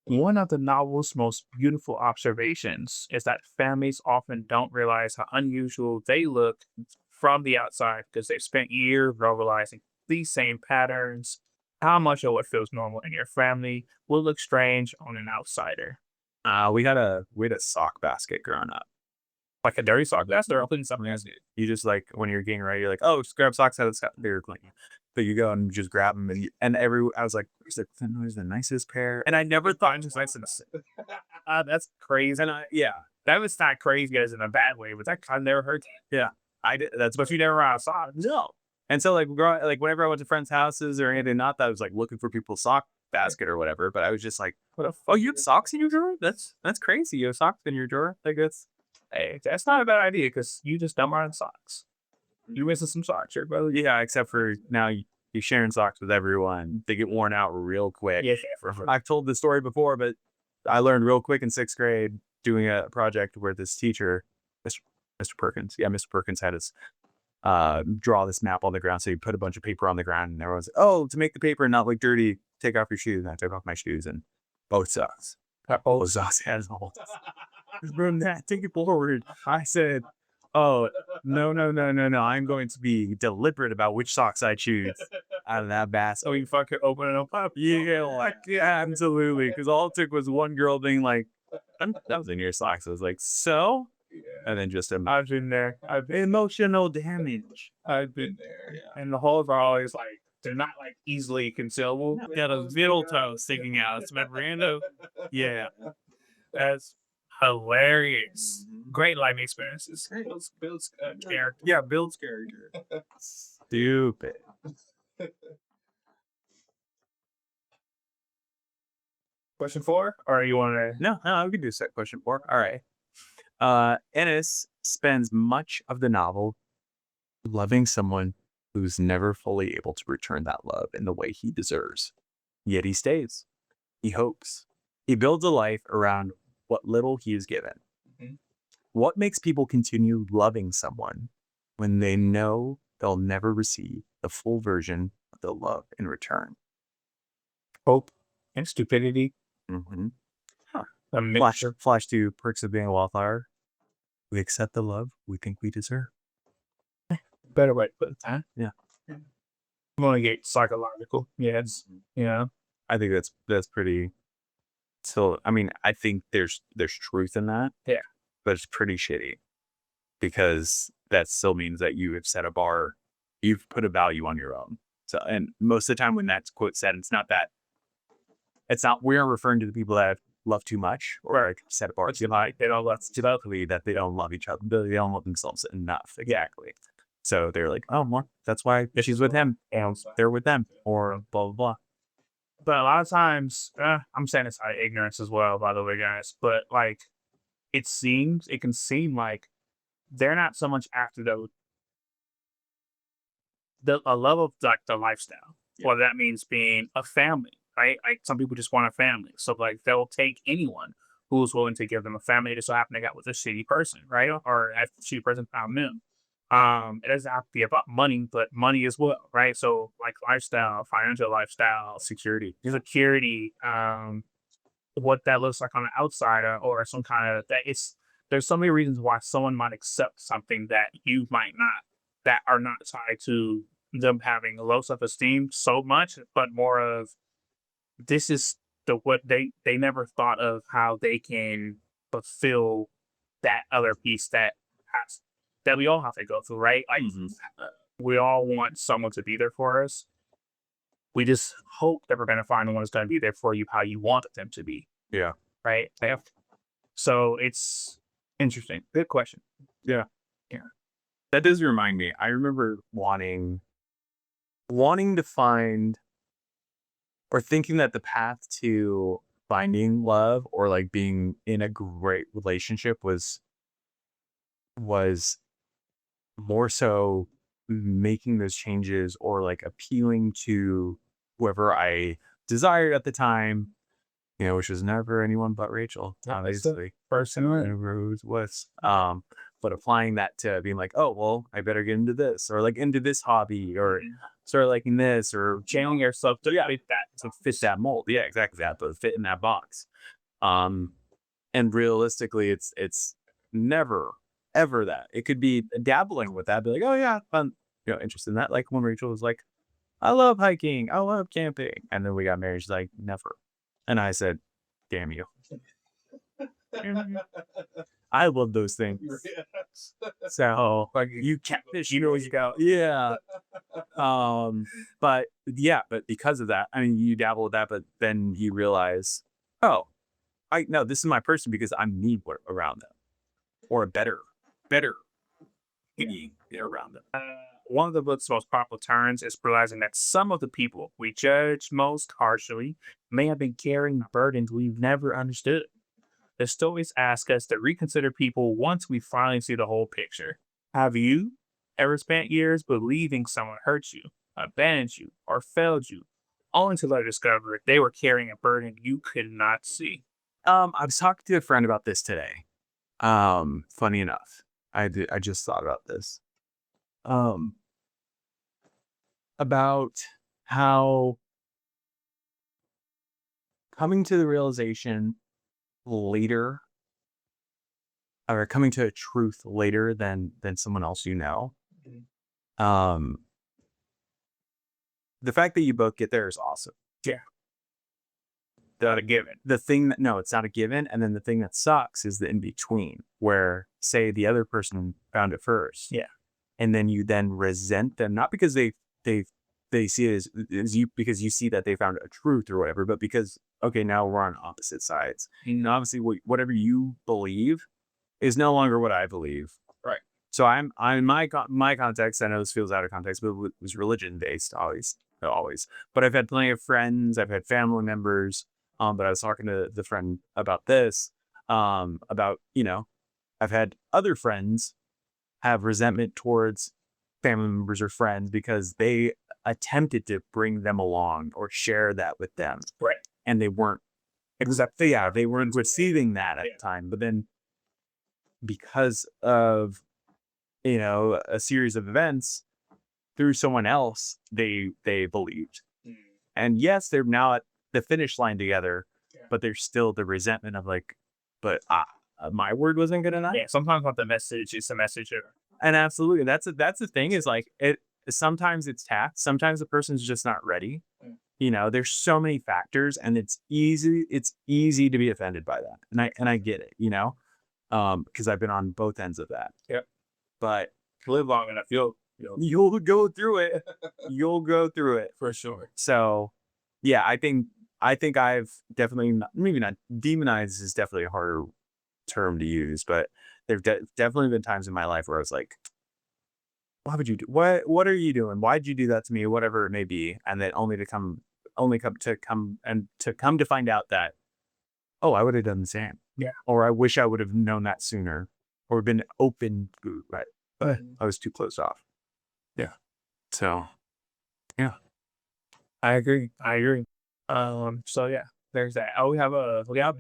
One of the novel's most beautiful observations is that families often don't realize how unusual they look from the outside because they've spent years normalizing these same patterns. How much of what feels normal in your family will look strange on an outsider? We had a sock basket growing up. Like a dirty sock. That's their opening something else. You just like when you're getting ready, you're like, oh, just grab socks out of the sky. They're clean. But you go and just grab them, I was like, where's the nicest pair? And I never thought it was nice. That's crazy. And that was not crazy as in a bad way, but that kind of never hurt. Yeah, I did. But you never ran socks. No. And so like whenever I went to friends' houses or anything, not that I was like looking for people's sock basket or whatever, but I was just like, oh, you have socks in your drawer? That's crazy. You have socks in your drawer? Like that's not a bad idea because you just don't run socks. You're missing some socks here, brother. Yeah, except for now you're sharing socks with everyone. They get worn out real quick. Yeah, I've told this story before, but I learned real quick in 6th grade doing a project where this teacher, Mr. Perkins, Mr. Perkins had us draw this map on the ground. So you put a bunch of paper on the ground, and everyone's like, oh, to make the paper not look dirty, take off your shoes. And I took off my shoes and both socks. Both socks had holes. From that, take it forward. I said, oh, no. I'm going to be deliberate about which socks I choose out of that basket. So you fucking open it up. Yeah, absolutely. Because all it took was one girl being like, that was in your socks. I was like, so? And then just I've been there. emotional damage. I've been there. Yeah. And the holes are always like, they're not like easily concealable. No. Got a middle toe sticking out. It's random. Yeah. That's hilarious. Great life experiences. Builds character. Yeah, builds character. Stupid. Question 4? Or you want to? No, we can do set question 4. All right. Ennis spends much of the novel loving someone who's never fully able to return that love in the way he deserves. Yet he stays. He hopes. He builds a life around what little he is given. Mm-hmm. What makes people continue loving someone when they know they'll never receive the full version of the love in return? Hope and stupidity. Mm-hmm. Huh. Flash to Perks of Being a Wallflower. We accept the love we think we deserve. Better way to put it, huh? Yeah. I'm gonna get psychological. Yes. Yeah. I think that's pretty. So I mean, I think there's truth in that. Yeah. But it's pretty shitty because that still means that you have set a bar. You've put a value on your own. So, and most of the time when that's quote said, it's not, we aren't referring to the people that love too much or like set apart too high. They don't love too locally, that they don't love each other. They don't love themselves enough. Exactly. So they're like, oh, well, that's why she's with him and they're with them or blah, blah, blah. But a lot of times, I'm saying it's out of ignorance as well, by the way, guys. But like, it can seem like they're not so much after the a love of like the lifestyle. Yeah. Well, that means being a family, right? Like some people just want a family, so like they'll take anyone who's willing to give them a family. They just so happen they got with a shitty person, right? Or a shitty person found them. It doesn't have to be about money, but money as well, right? So like lifestyle, financial lifestyle, security, what that looks like on the outside, or some kind of that. It's There's so many reasons why someone might accept something that you might not, that are not tied to them having low self-esteem so much, but more of this is what they never thought of how they can fulfill that other piece has that we all have to go through, right? Like we all want someone to be there for us. We just hope that we're going to find the one that's going to be there for you how you want them to be, Yeah. right? So it's interesting. Good question. Yeah. Yeah. That does remind me. I remember wanting to find or thinking that the path to finding love or like being in a great relationship was more so making those changes or like appealing to whoever I desired at the time, which was never anyone but Rachel, obviously. Person Whoever it was. But applying that to being like, oh, well, I better get into this or like into this hobby or start liking this or channeling yourself to fit that mold. Yeah, exactly that, but fit in that box. Um, and realistically, it's never ever that. It could be dabbling with that, be like, oh yeah, fun, interested in that. Like when Rachel was like, I love hiking, I love camping, and then we got married. She's like, never, and I said, damn you. I love those things. So like you catfish, what you go, yeah. But yeah, but because of that, I mean, you dabble with that, but then you realize, oh, I no, this is my person because I'm me around them, or a better me around them. One of the book's most popular turns is realizing that some of the people we judge most harshly may have been carrying burdens we've never understood. The stories ask us to reconsider people once we finally see the whole picture. Have you ever spent years believing someone hurt you, abandoned you, or failed you, only to later discover they were carrying a burden you could not see? I was talking to a friend about this today. Funny enough, I just thought about this. About how coming to the realization later or coming to a truth later than someone else um the fact that you both get there is awesome. Yeah. Not a given. The thing that, no, it's not a given, and then the thing that sucks is the in between where say the other person found it first, Yeah. and then you then resent them, not because they see it as you, because you see that they found a truth or whatever, but because okay, now we're on opposite sides. And obviously whatever you believe is no longer what I believe. Right. So I'm my context. I know this feels out of context, but it was religion based always. But I've had plenty of friends. I've had family members. But I was talking to the friend about this. About I've had other friends have resentment towards family members or friends because they attempted to bring them along or share that with them, Right. and they weren't they weren't receiving that at the time. But then because of a series of events through someone else, they believed. And yes, they're now at the finish line together, but there's still the resentment of like, but my word wasn't good enough. Yeah, sometimes what the message is the message. And absolutely, that's the thing is like it. Sometimes it's tact. Sometimes the person's just not ready. There's so many factors, and it's easy to be offended by that, and I get it. Because I've been on both ends of that. Yep. But Live long enough, You'll go through it. You'll go through it. for sure. So, yeah, I think I've definitely not, maybe not demonized is definitely a harder term to use, but there've definitely been times in my life where I was like, "Why would you do what are you doing? Why'd you do that to me?" Whatever it may be, and then only come to find out that, "Oh, I would have done the same." Yeah. Or I wish I would have known that sooner or been open, but I was too closed off. Yeah. So, yeah. I agree. I agree. So yeah, there's that. Oh, we got a Bonus. we got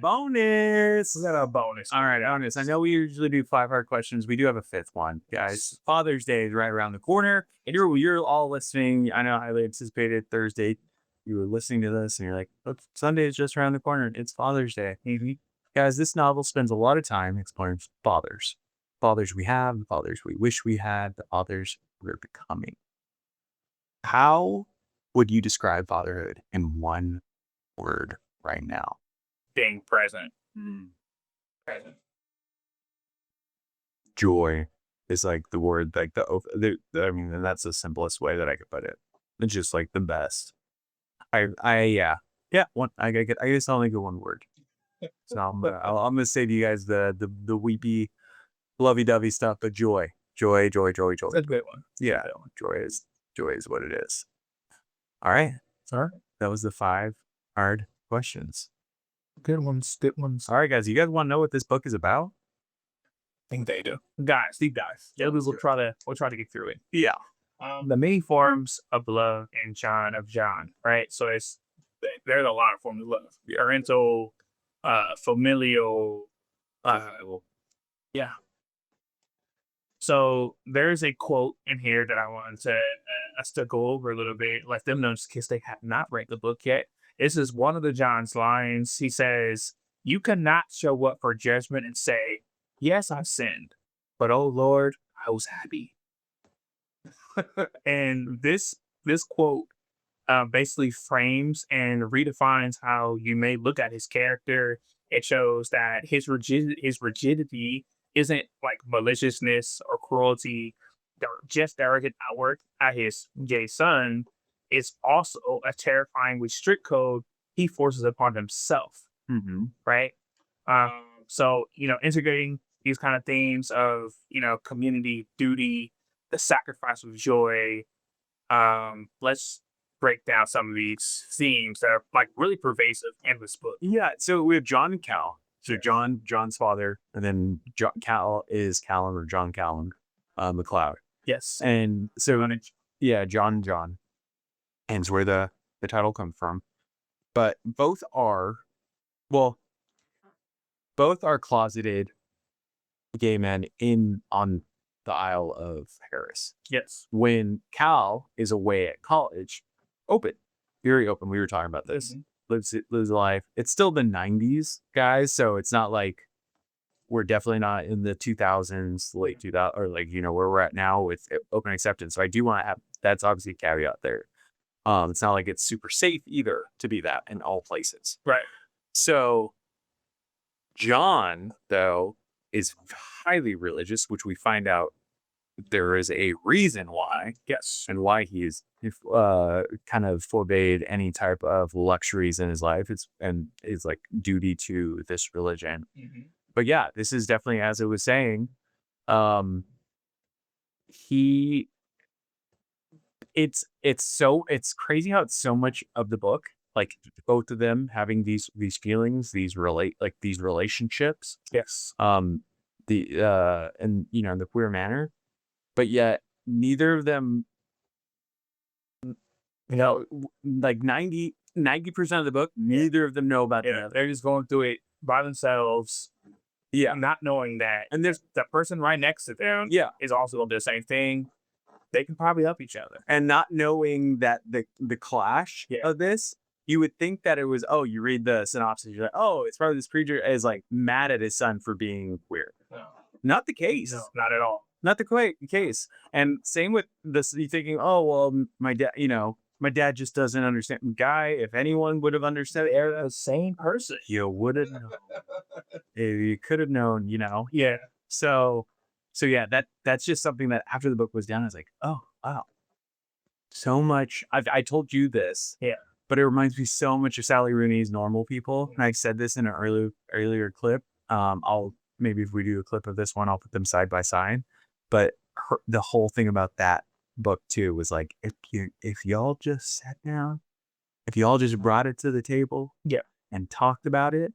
a bonus. All right, honest. I know we usually do 5 hard questions. We do have a fifth one, guys. Father's Day is right around the corner, and you're all listening. I know highly anticipated Thursday. You were listening to this, and you're like, "Look, Sunday is just around the corner. It's Father's Day." Guys, this novel spends a lot of time exploring fathers, fathers we have, the fathers we wish we had, the fathers we're becoming. How would you describe fatherhood in one word right now? Being present. Mm. Present. Joy is like the word, like I mean, and that's the simplest way that I could put it. It's just like the best. Yeah, one. I guess I'll only go one word. So I'm gonna save you guys the weepy, lovey dovey stuff, but joy, joy, joy, joy, joy. That's a good one. Yeah, joy is what it is. All right, All right. that was the 5 hard questions. Good ones. Good ones. All right, guys, you guys want to know what this book is about? I think they do. Guys, deep dive. Yeah, we'll try to get through it. Yeah. The main forms of love in John, right? So there's a lot of forms of love. Parental, familial, yeah. So there's a quote in here that I wanted to us to go over a little bit, let them know just in case they have not read the book yet. This is one of the John's lines. He says, "You cannot show up for judgment and say, 'Yes, I sinned, but oh Lord, I was happy.'" And this quote basically frames and redefines how you may look at his character. It shows that his rigidity isn't like maliciousness or cruelty, just directed outward at his gay son. It's also a terrifyingly strict code he forces upon himself, Mm-hmm. right? So integrating these kind of themes of community, duty, the sacrifice of joy. Let's break down some of these themes that are like really pervasive in this book. Yeah. So we have John and Cal. So John's father, and then Cal is Callum or John Callum, McLeod. Yes. And so yeah, John, and it's where the title comes from. But well, both are closeted gay men on the Isle of Harris. Yes. When Cal is away at college, open, very open. We were talking about this. Lives a life. It's still the 90s, guys. So it's not like we're definitely not in the 2000s, late 2000, or like, where we're at now with open acceptance. So I do want to have, that's obviously a caveat there. It's not like it's super safe either to be that in all places. Right. So John, though, is highly religious, which we find out there is a reason why. Yes. And why he is kind of forbade any type of luxuries in his life. It's like duty to this religion. But yeah, this is definitely, as it was saying, it's crazy how it's so much of the book, like both of them having these feelings, these relationships. Yes. And the queer manner, but yet neither of them, like 90% of the book, neither of them know about the other. They're just going through it by themselves. Yeah. Not knowing that. And there's the person right next to them is also going to do the same thing. They can probably help each other. And not knowing that the clash of this, you would think that it was, you read the synopsis, you're like, it's probably this preacher is like mad at his son for being queer. No. Not the case. No, not at all. Not the case. And same with this, you thinking, my dad, my dad just doesn't understand. Guy, if anyone would have understood, they're the same person. You would have known. You could have known, Yeah. So yeah, that's just something that after the book was done, I was like, wow, so much. I told you this, Yeah. but it reminds me so much of Sally Rooney's Normal People. And I said this in an earlier clip. I'll maybe if we do a clip of this one, I'll put them side by side. But the whole thing about that book too was like, if y'all just sat down, if y'all just brought it to the table, Yeah. and talked about it,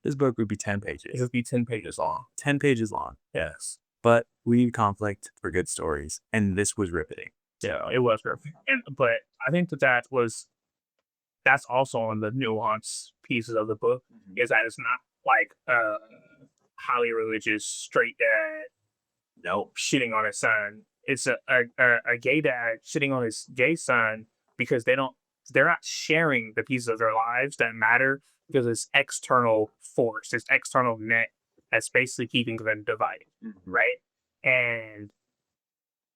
this book would be 10 It pages. would be 10 pages long. 10 pages long. Yes. But we need conflict for good stories, and this was riveting. Yeah, it was perfect. But I think that's also on the nuance pieces of the book, is that it's not like highly religious straight dad Nope. shitting on his son. It's a gay dad shitting on his gay son because they're not sharing the pieces of their lives that matter, because it's external force, it's external net that's basically keeping them divided, right? And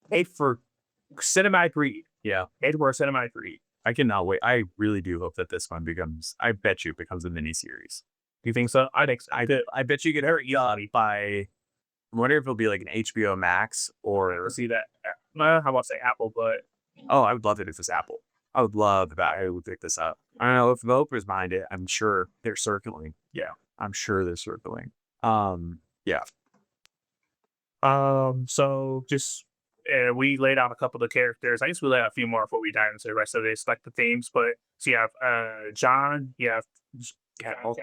paid for cinematic read. Yeah. Paid for a cinematic read. I cannot wait. I really do hope that this one becomes, I bet you it becomes a mini series. Do you think so? I think so. I bet you get hurt by, I wonder if it'll be like an HBO Max or, See that? How about say Apple? But oh, I would love it if it's Apple. I would love that. I would pick this up. I don't know if the Oprah's behind it. I'm sure they're circling. yeah. I'm sure they're circling. Yeah. So just we laid out a couple of characters. I guess we laid out a few more before we dive into the rest of this, like the themes. But so you have John, you have Cal,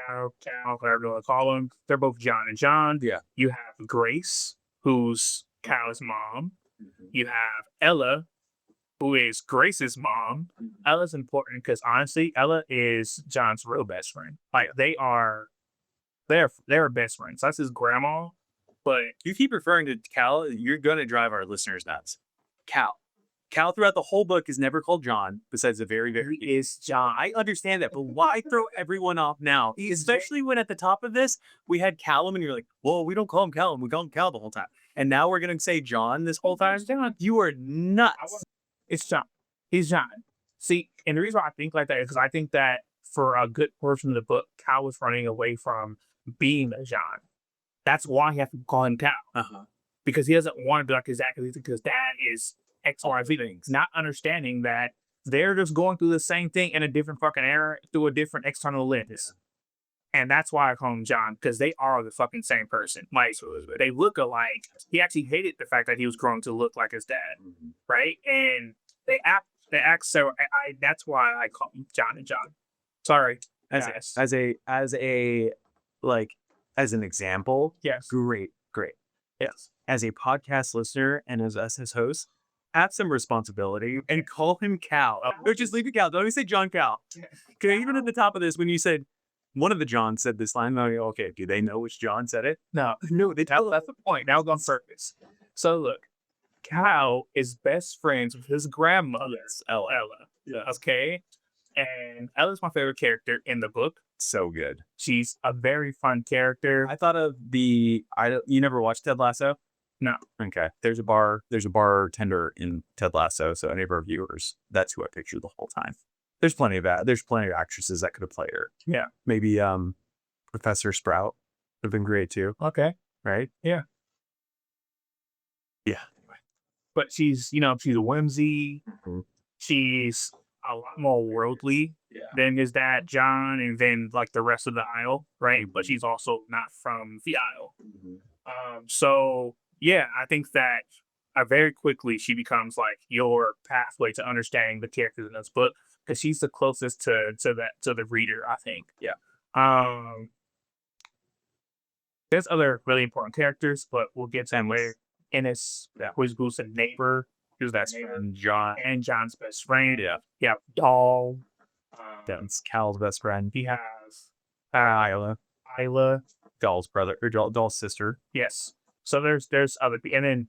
whatever you want to call them. They're both John and John. Yeah. You have Grace, who's Cal's mom. You have Ella, who is Grace's mom. Ella's important because honestly, Ella is John's real best friend. Like they're best friends. That's his grandma. But You keep referring to Cal, you're going to drive our listeners nuts. Cal. Cal throughout the whole book is never called John, besides the very, very is John. I understand that, but why throw everyone off now? Especially when at the top of this, we had Callum, and you're like, well, we don't call him Callum, we call him Cal the whole time. And now we're going to say John this whole time? You are nuts. It's John. He's John. See, and the reason why I think like that is because I think that for a good portion of the book, Cal was running away from being a John. That's why he has to call him Cal. Because he doesn't want to be like his dad, because dad is X, Y, Z things. Not understanding that they're just going through the same thing in a different fucking era through a different external lens. And that's why I call him John, because they are the fucking same person. Like, they look alike. He actually hated the fact that he was growing to look like his dad, right? And they act so. That's why I call him John and John. Sorry, As an example, yes, great. yes. As a podcast listener and as us as hosts, have some responsibility and call him Cal. Or just leave it Cal. Don't even say John Cal. Okay, even at the top of this, when you said one of the Johns said this line, okay, do they know which John said it? No, they tell. that's the point. Now it's on surface. So look, Cal is best friends with his grandmother, Ella. Okay, and Ella's my favorite character in the book. So good. She's a very fun character. I thought of you never watched Ted Lasso? No. Okay. There's a bartender in Ted Lasso, so any of our viewers, that's who I picture the whole time. There's plenty of actresses that could have played her. Yeah. Maybe Professor Sprout would have been great too. Okay. Right? Yeah. Yeah. But she's a whimsy. She's a lot more worldly than his dad, John, and then like the rest of the aisle, right? But she's also not from the aisle. So yeah, I think that very quickly she becomes like your pathway to understanding the characters in this book, because she's the closest to the reader, I think. Yeah. There's other really important characters, but we'll get to them later. Ennis, who's Goose and neighbor, who's that friend, John and John's best friend. Yeah, Doll. That's Cal's best friend. He has Isla, Doll's brother or Doll's sister. Yes. So there's other people, and then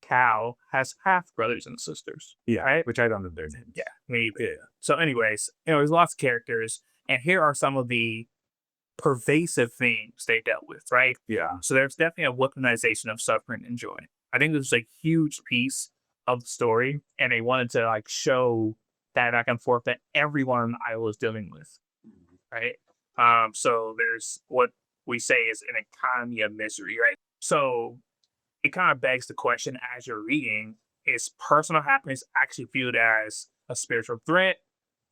Cal has half brothers and sisters. Yeah, right. Which I don't know their names. Yeah, maybe. Yeah. So, anyways, there's lots of characters, and here are some of the pervasive themes they dealt with. Right. Yeah. So there's definitely a weaponization of suffering and joy. I think this is a huge piece of the story, and they wanted to like show that back and forth that everyone in the aisle is dealing with. Right. So there's what we say is an economy of misery, right? So it kind of begs the question as you're reading, is personal happiness actually viewed as a spiritual threat?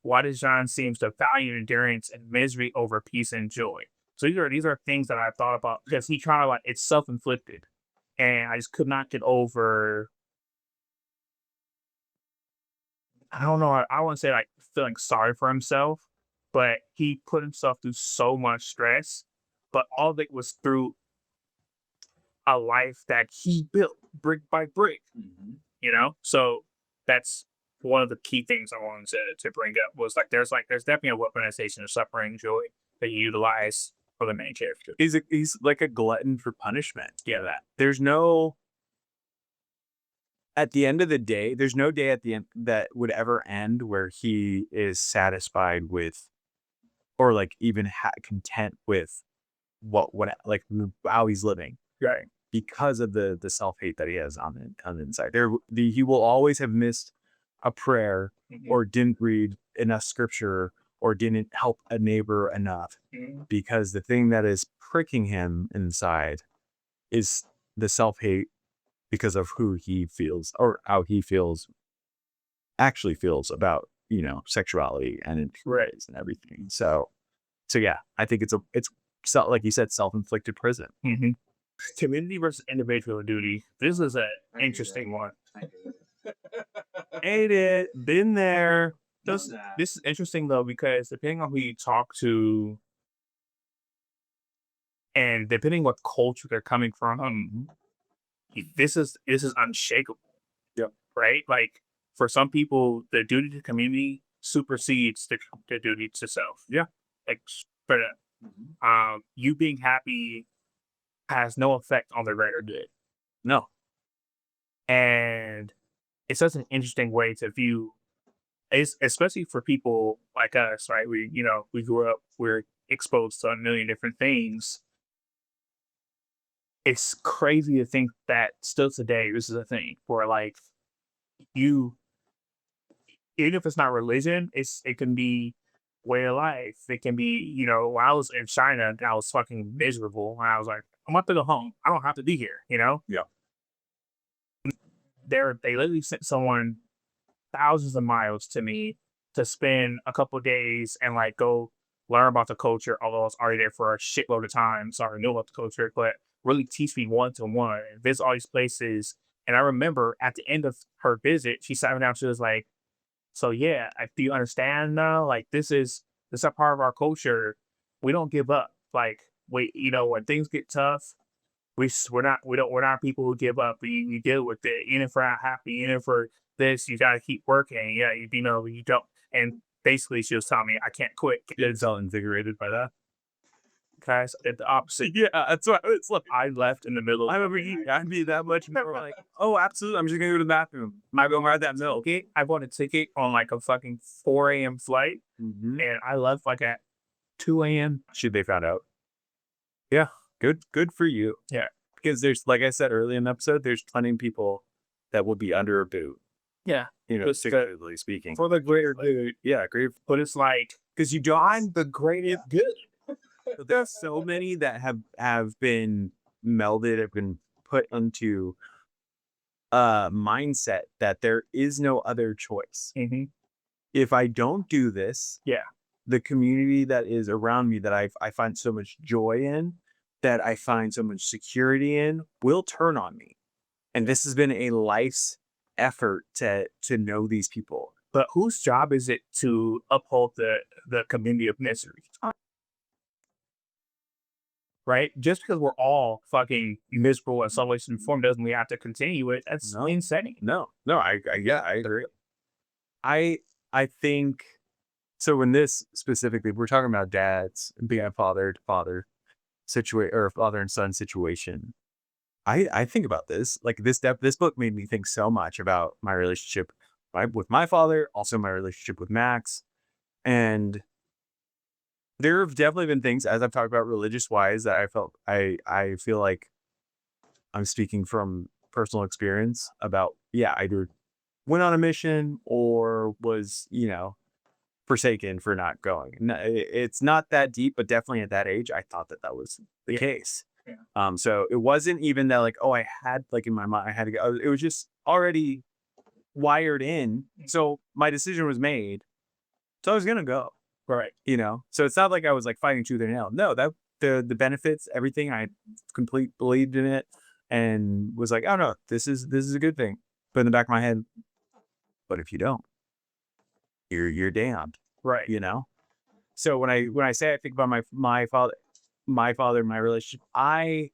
Why does John seems to value endurance and misery over peace and joy? So these are things that I've thought about because he trying to like it's self inflicted, and I just could not get over. I don't know. I wouldn't say like feeling sorry for himself, but he put himself through so much stress, but all of it was through a life that he built brick by brick. So that's one of the key things I wanted to bring up was like there's definitely a weaponization of suffering and joy that you utilize for the main character. He's like a glutton for punishment. Yeah. For that. There's no at the end of the day, there's no day at the end that would ever end where he is satisfied with or like even content with what like how he's living Right. because of the self-hate that he has on the inside. He will always have missed a prayer Mhm. or didn't read enough scripture or didn't help a neighbor enough Mhm. because the thing that is pricking him inside is the self-hate because of who he feels or how he actually feels about, sexuality and Right. impurities and everything. So yeah, I think it's like you said, self-inflicted prison. Hmm. Community versus individual duty. This is an interesting one. Ate it, been there. This is interesting though because depending on who you talk to and depending what culture they're coming from, this is unshakable. Yep. Right? Like for some people, the duty to community supersedes the duty to self. Yeah. Like straight up. You being happy has no effect on the greater good. No. And it's such an interesting way to view it's especially for people like us, right? We grew up, we're exposed to a million different things. It's crazy to think that still today this is a thing where like you even if it's not religion, it can be way of life. It can be, when I was in China, I was fucking miserable. And I was like, I'm about to go home. I don't have to be here. Yeah. They literally sent someone thousands of miles to me to spend a couple days and like go learn about the culture, although I was already there for a shitload of time. So I already knew about the culture, but really teach me one to one and visit all these places. And I remember at the end of her visit, she sat me down. She was like, so yeah, do you understand now? Like this is a part of our culture. We don't give up. Like when things get tough, we're not people who give up. You deal with it. Even if we're not happy, even for this, you gotta keep working. Yeah, you don't. And basically, she was telling me I can't quit. You didn't sound invigorated by that. Guys, at the opposite. Yeah, that's what it's like. I left in the middle. I remember I'd be that much more like, oh, absolutely. I'm just gonna go to the bathroom. I go grab that milk. Okay, I bought a ticket on like a fucking 4 a.m. flight, Mm-hmm. and I left like at 2 a.m. Should they found out? Yeah, good for you. Yeah, Because there's, like I said early in the episode, there's plenty of people that will be under a boot. yeah. Just Figuratively speaking. for the greater good, Yeah, great. but it's like Because you don't. I'm the greatest good. There's so many that have been melded, have been put into a mindset that there is no other choice. Hmm. If I don't do this, Yeah, the community that is around me that I find so much joy in, that I find so much security in, will turn on me. And this has been a life's effort to know these people. but whose job is it to uphold the community of misery? Right? Just because we're all fucking miserable in some way, shape, or form doesn't mean we have to continue it. That's No, insane. no, yeah, I agree. I I think so. In this specifically, we're talking about dads being a father to father situation or father and son situation. I think about this like this book made me think so much about my relationship with my father, also my relationship with Max, and there have definitely been things as I've talked about religious wise that I feel like I'm speaking from personal experience about yeah, either went on a mission or was, forsaken for not going. It's not that deep, but definitely at that age, I thought that was the Yeah. case. So it wasn't even that like, oh, I had like in my mind, I had to go. It was just already wired in. So my decision was made. So I was gonna go, Right. So it's not like I was like fighting tooth and nail. No, that the benefits, everything, I complete believed in it and was like, oh no, this is a good thing. But in the back of my head, but if you don't, you're damned, Right. you know? So when I say I think about my father and my relationship, I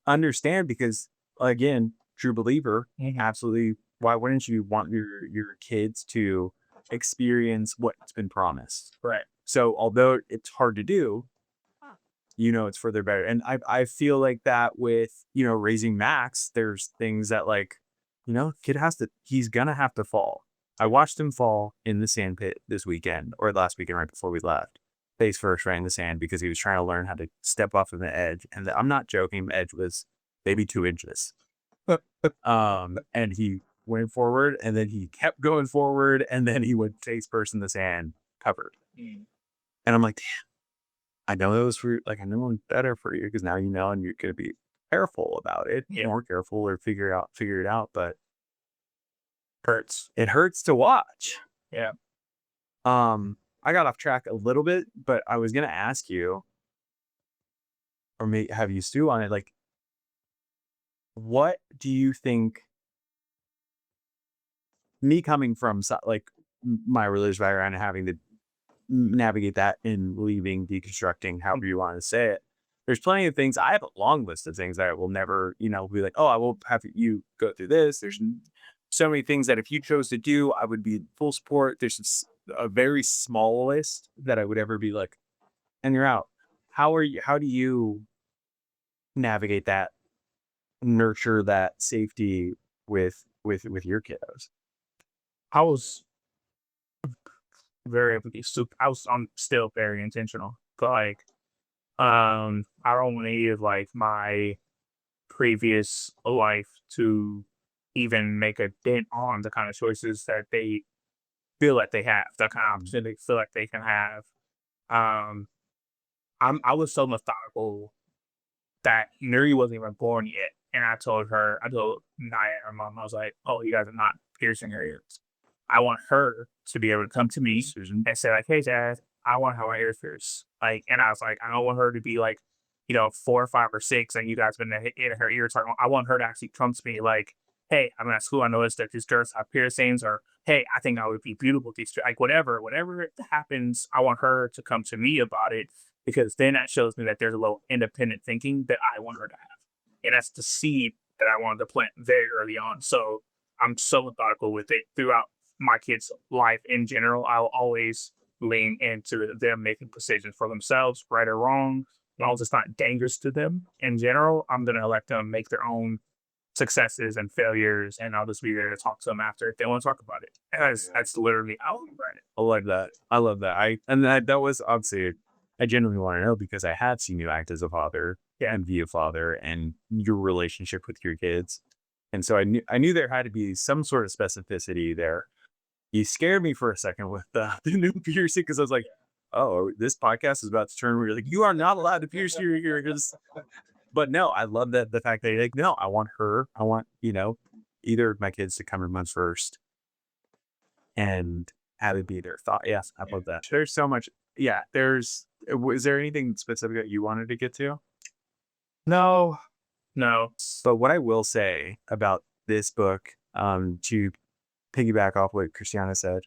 understand because again, true believer, Mhm. absolutely. Why wouldn't you want your kids to experience what's been promised? Right. So although it's hard to do, it's for their better. And I feel like that with, raising Max, there's things that like, kid he's gonna have to fall. I watched him fall in the sand pit this weekend or last weekend right before we left. Face first right in the sand because he was trying to learn how to step off of the edge. And I'm not joking, the edge was maybe 2 inches. And he went forward and then he kept going forward and then he went face first in the sand covered. Mm. And I'm like, I know it was for like I know it's better for you because now you know and you're gonna be careful about it, Yeah. more careful or figure it out. But Hurts. it hurts to watch. Yeah. I got off track a little bit, but I was gonna ask you, or may have you stew on it, like what do you think me coming from like my religious background and having to navigate that in leaving, deconstructing, Mm. however you want to say it. There's plenty of things. I have a long list of things that I will never, be like, oh, I will have you go through this. There's so many things that if you chose to do, I would be in full support. There's a very small list that I would ever be like, and you're out. How do you navigate that, nurture that safety with your kiddos? I was very I was I'm still very intentional. Like, I don't want any of like my previous life to even make a dent on the kind of choices that they feel like they have, the kind of opportunity they feel like they can have. Um, I was so methodical that Nuri wasn't even born yet, and I told Naya, her mom, I was like, "Oh, you guys are not piercing her ears. I want her to be able to come to me Susan. and say like, hey, Dad, I want to have my ears pierced.' Like, and I was like, I don't want her to be like, 4 or 5 or 6, and you guys been in her ear talking. I want her to actually come to me like, hey, I'm at school. I noticed that these girls have piercings, or hey, I think I would be beautiful with these. Like, whatever it happens, I want her to come to me about it because then that shows me that there's a little independent thinking that I want her to have. And that's the seed that I wanted to plant very early on. So I'm so methodical with it throughout my kids' life in general. I'll always lean into them making decisions for themselves, right or wrong. As long as it's not dangerous to them in general, I'm going to let them make their own successes and failures. And I'll just be there to talk to them after if they want to talk about it. And that's literally how I read it. I like that. I love that. That was obviously I genuinely want to know because I have seen you act as a father Yeah. and be a father and your relationship with your kids. And so I knew there had to be some sort of specificity there. You scared me for a second with the new piercing because I was like, oh, this podcast is about to turn where you're like, you are not allowed to pierce your ears. But no, I love that the fact that you're like, no, I want, either of my kids to come in months first and have it be their thought. Yes, I love that. There's so much. Yeah, was there anything specific that you wanted to get to? No, no. But what I will say about this book, to piggyback off what Christiana said,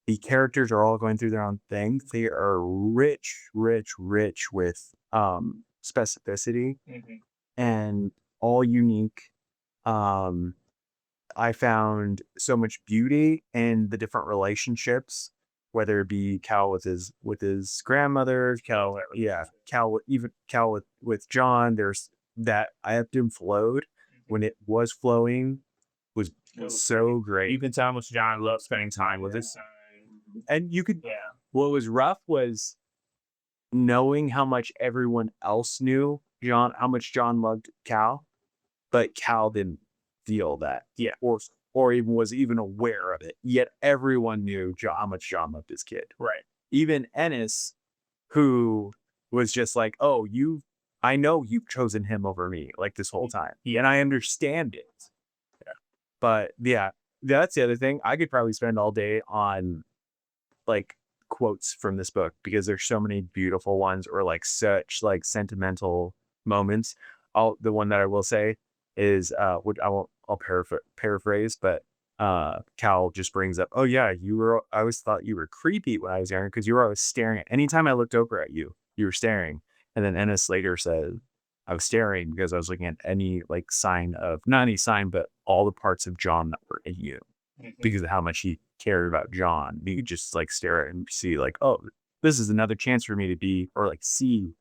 the characters are all going through their own thing. They are rich, rich, rich with specificity Mhm. and all unique. Um, I found so much beauty in the different relationships, whether it be Cal with his grandmother, even Cal with John. There's that I ebbed and flowed when it was flowing was so great. You can tell how much John loves spending time with his son. And you could Yeah. what was rough was knowing how much everyone else knew how much John loved Cal, but Cal didn't feel that. Yeah. Or even was even aware of it. Yet everyone knew how much John loved his kid. Right. Even Ennis, who was just like, oh, I know you've chosen him over me like this whole time, Yeah. and I understand it. Yeah. But yeah, that's the other thing. I could probably spend all day on like quotes from this book because there's so many beautiful ones or like such like sentimental moments. The one that I will say is which I'll paraphrase, but Cal just brings up, oh yeah, I always thought you were creepy when I was younger because you were always staring at anytime I looked over at you, you were staring. And then Ennis later said, I was staring because I was looking at any like sign of not any sign, but all the parts of John that were in you because of how much he cared about John. You could just like stare at him and see like, oh, this is another chance for me to be or like see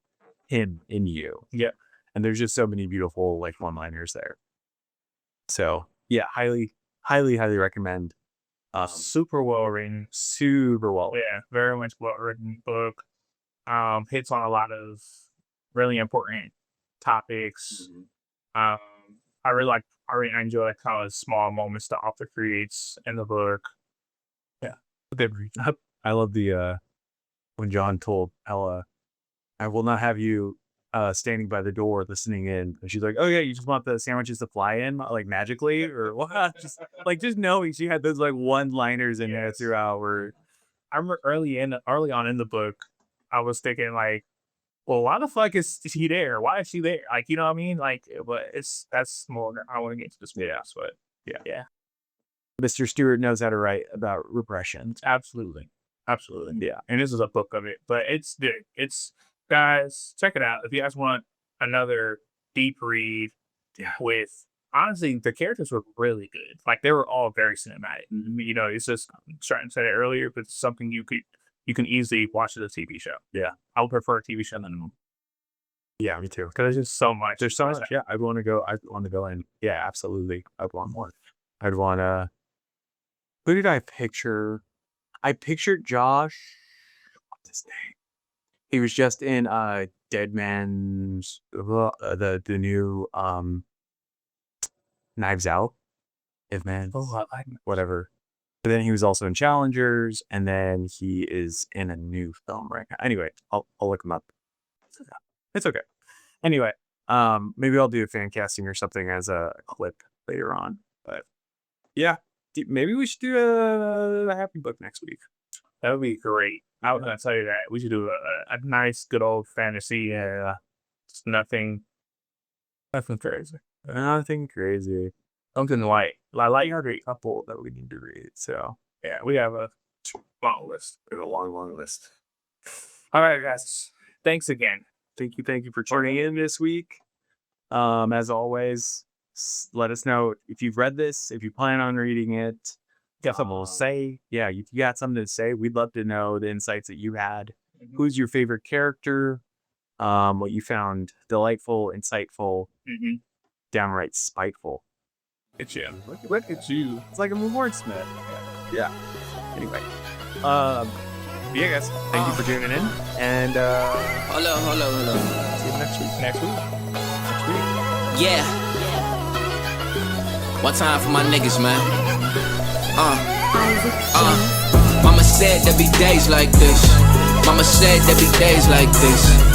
him in you. Yeah. And there's just so many beautiful like one-liners there. So yeah, highly recommend. Super well written. Super well. Yeah, very much well written book. Hits on a lot of really important topics. I really enjoy how the small moments the author creates in the book. Yeah, a good read. I love the when John told Ella, I will not have you standing by the door listening in. And she's like, oh yeah, you just want the sandwiches to fly in like magically or what? Just knowing she had those like one-liners in there throughout where I remember early on in the book, I was thinking like, well, why the fuck is she there? Why is she there? Like, you know what I mean? Like, but that's more. I want to get into this. But yeah, Mr. Stewart knows how to write about repression. absolutely. Yeah. And this is a book of it, but it's guys, check it out if you guys want another deep read. Yeah. With honestly, the characters were really good. Like they were all very cinematic. You know, it's just I'm starting to say it earlier, but it's something you can easily watch as a TV show. Yeah. I would prefer a TV show than a movie. Yeah, me too. Because there's just so much. There's so much. Yeah, I'd want to go in. Yeah, absolutely. I'd want more. I'd want to. Who did I picture? I pictured Josh. What's his name? He was just in Dead Man's the new Knives Out. If man, I like whatever. But then he was also in Challengers, and then he is in a new film right now. Anyway, I'll look him up. It's okay. Anyway, maybe I'll do a fan casting or something as a clip later on. But yeah, maybe we should do a happy book next week. That would be great. I was gonna tell you that we should do a nice, good old fantasy. It's nothing crazy. Nothing crazy. Something light. I already a couple that we need to read. So Yeah, we have a long list. we have a long list. All right, guys. Thanks again. Thank you for tuning in this week. As always, let us know if you've read this, if you plan on reading it. Got something to say? Yeah, if you got something to say, we'd love to know the insights that you had. Who's your favorite character? What you found delightful, insightful, downright spiteful. It's you. Look at you. It's like a rewardsmith. Yeah. Anyway. Yeah, guys. Thank you for tuning in. And Hold on. see you next week. Yeah. One time for my niggas, man. Mama said there be days like this. Mama said there be days like this.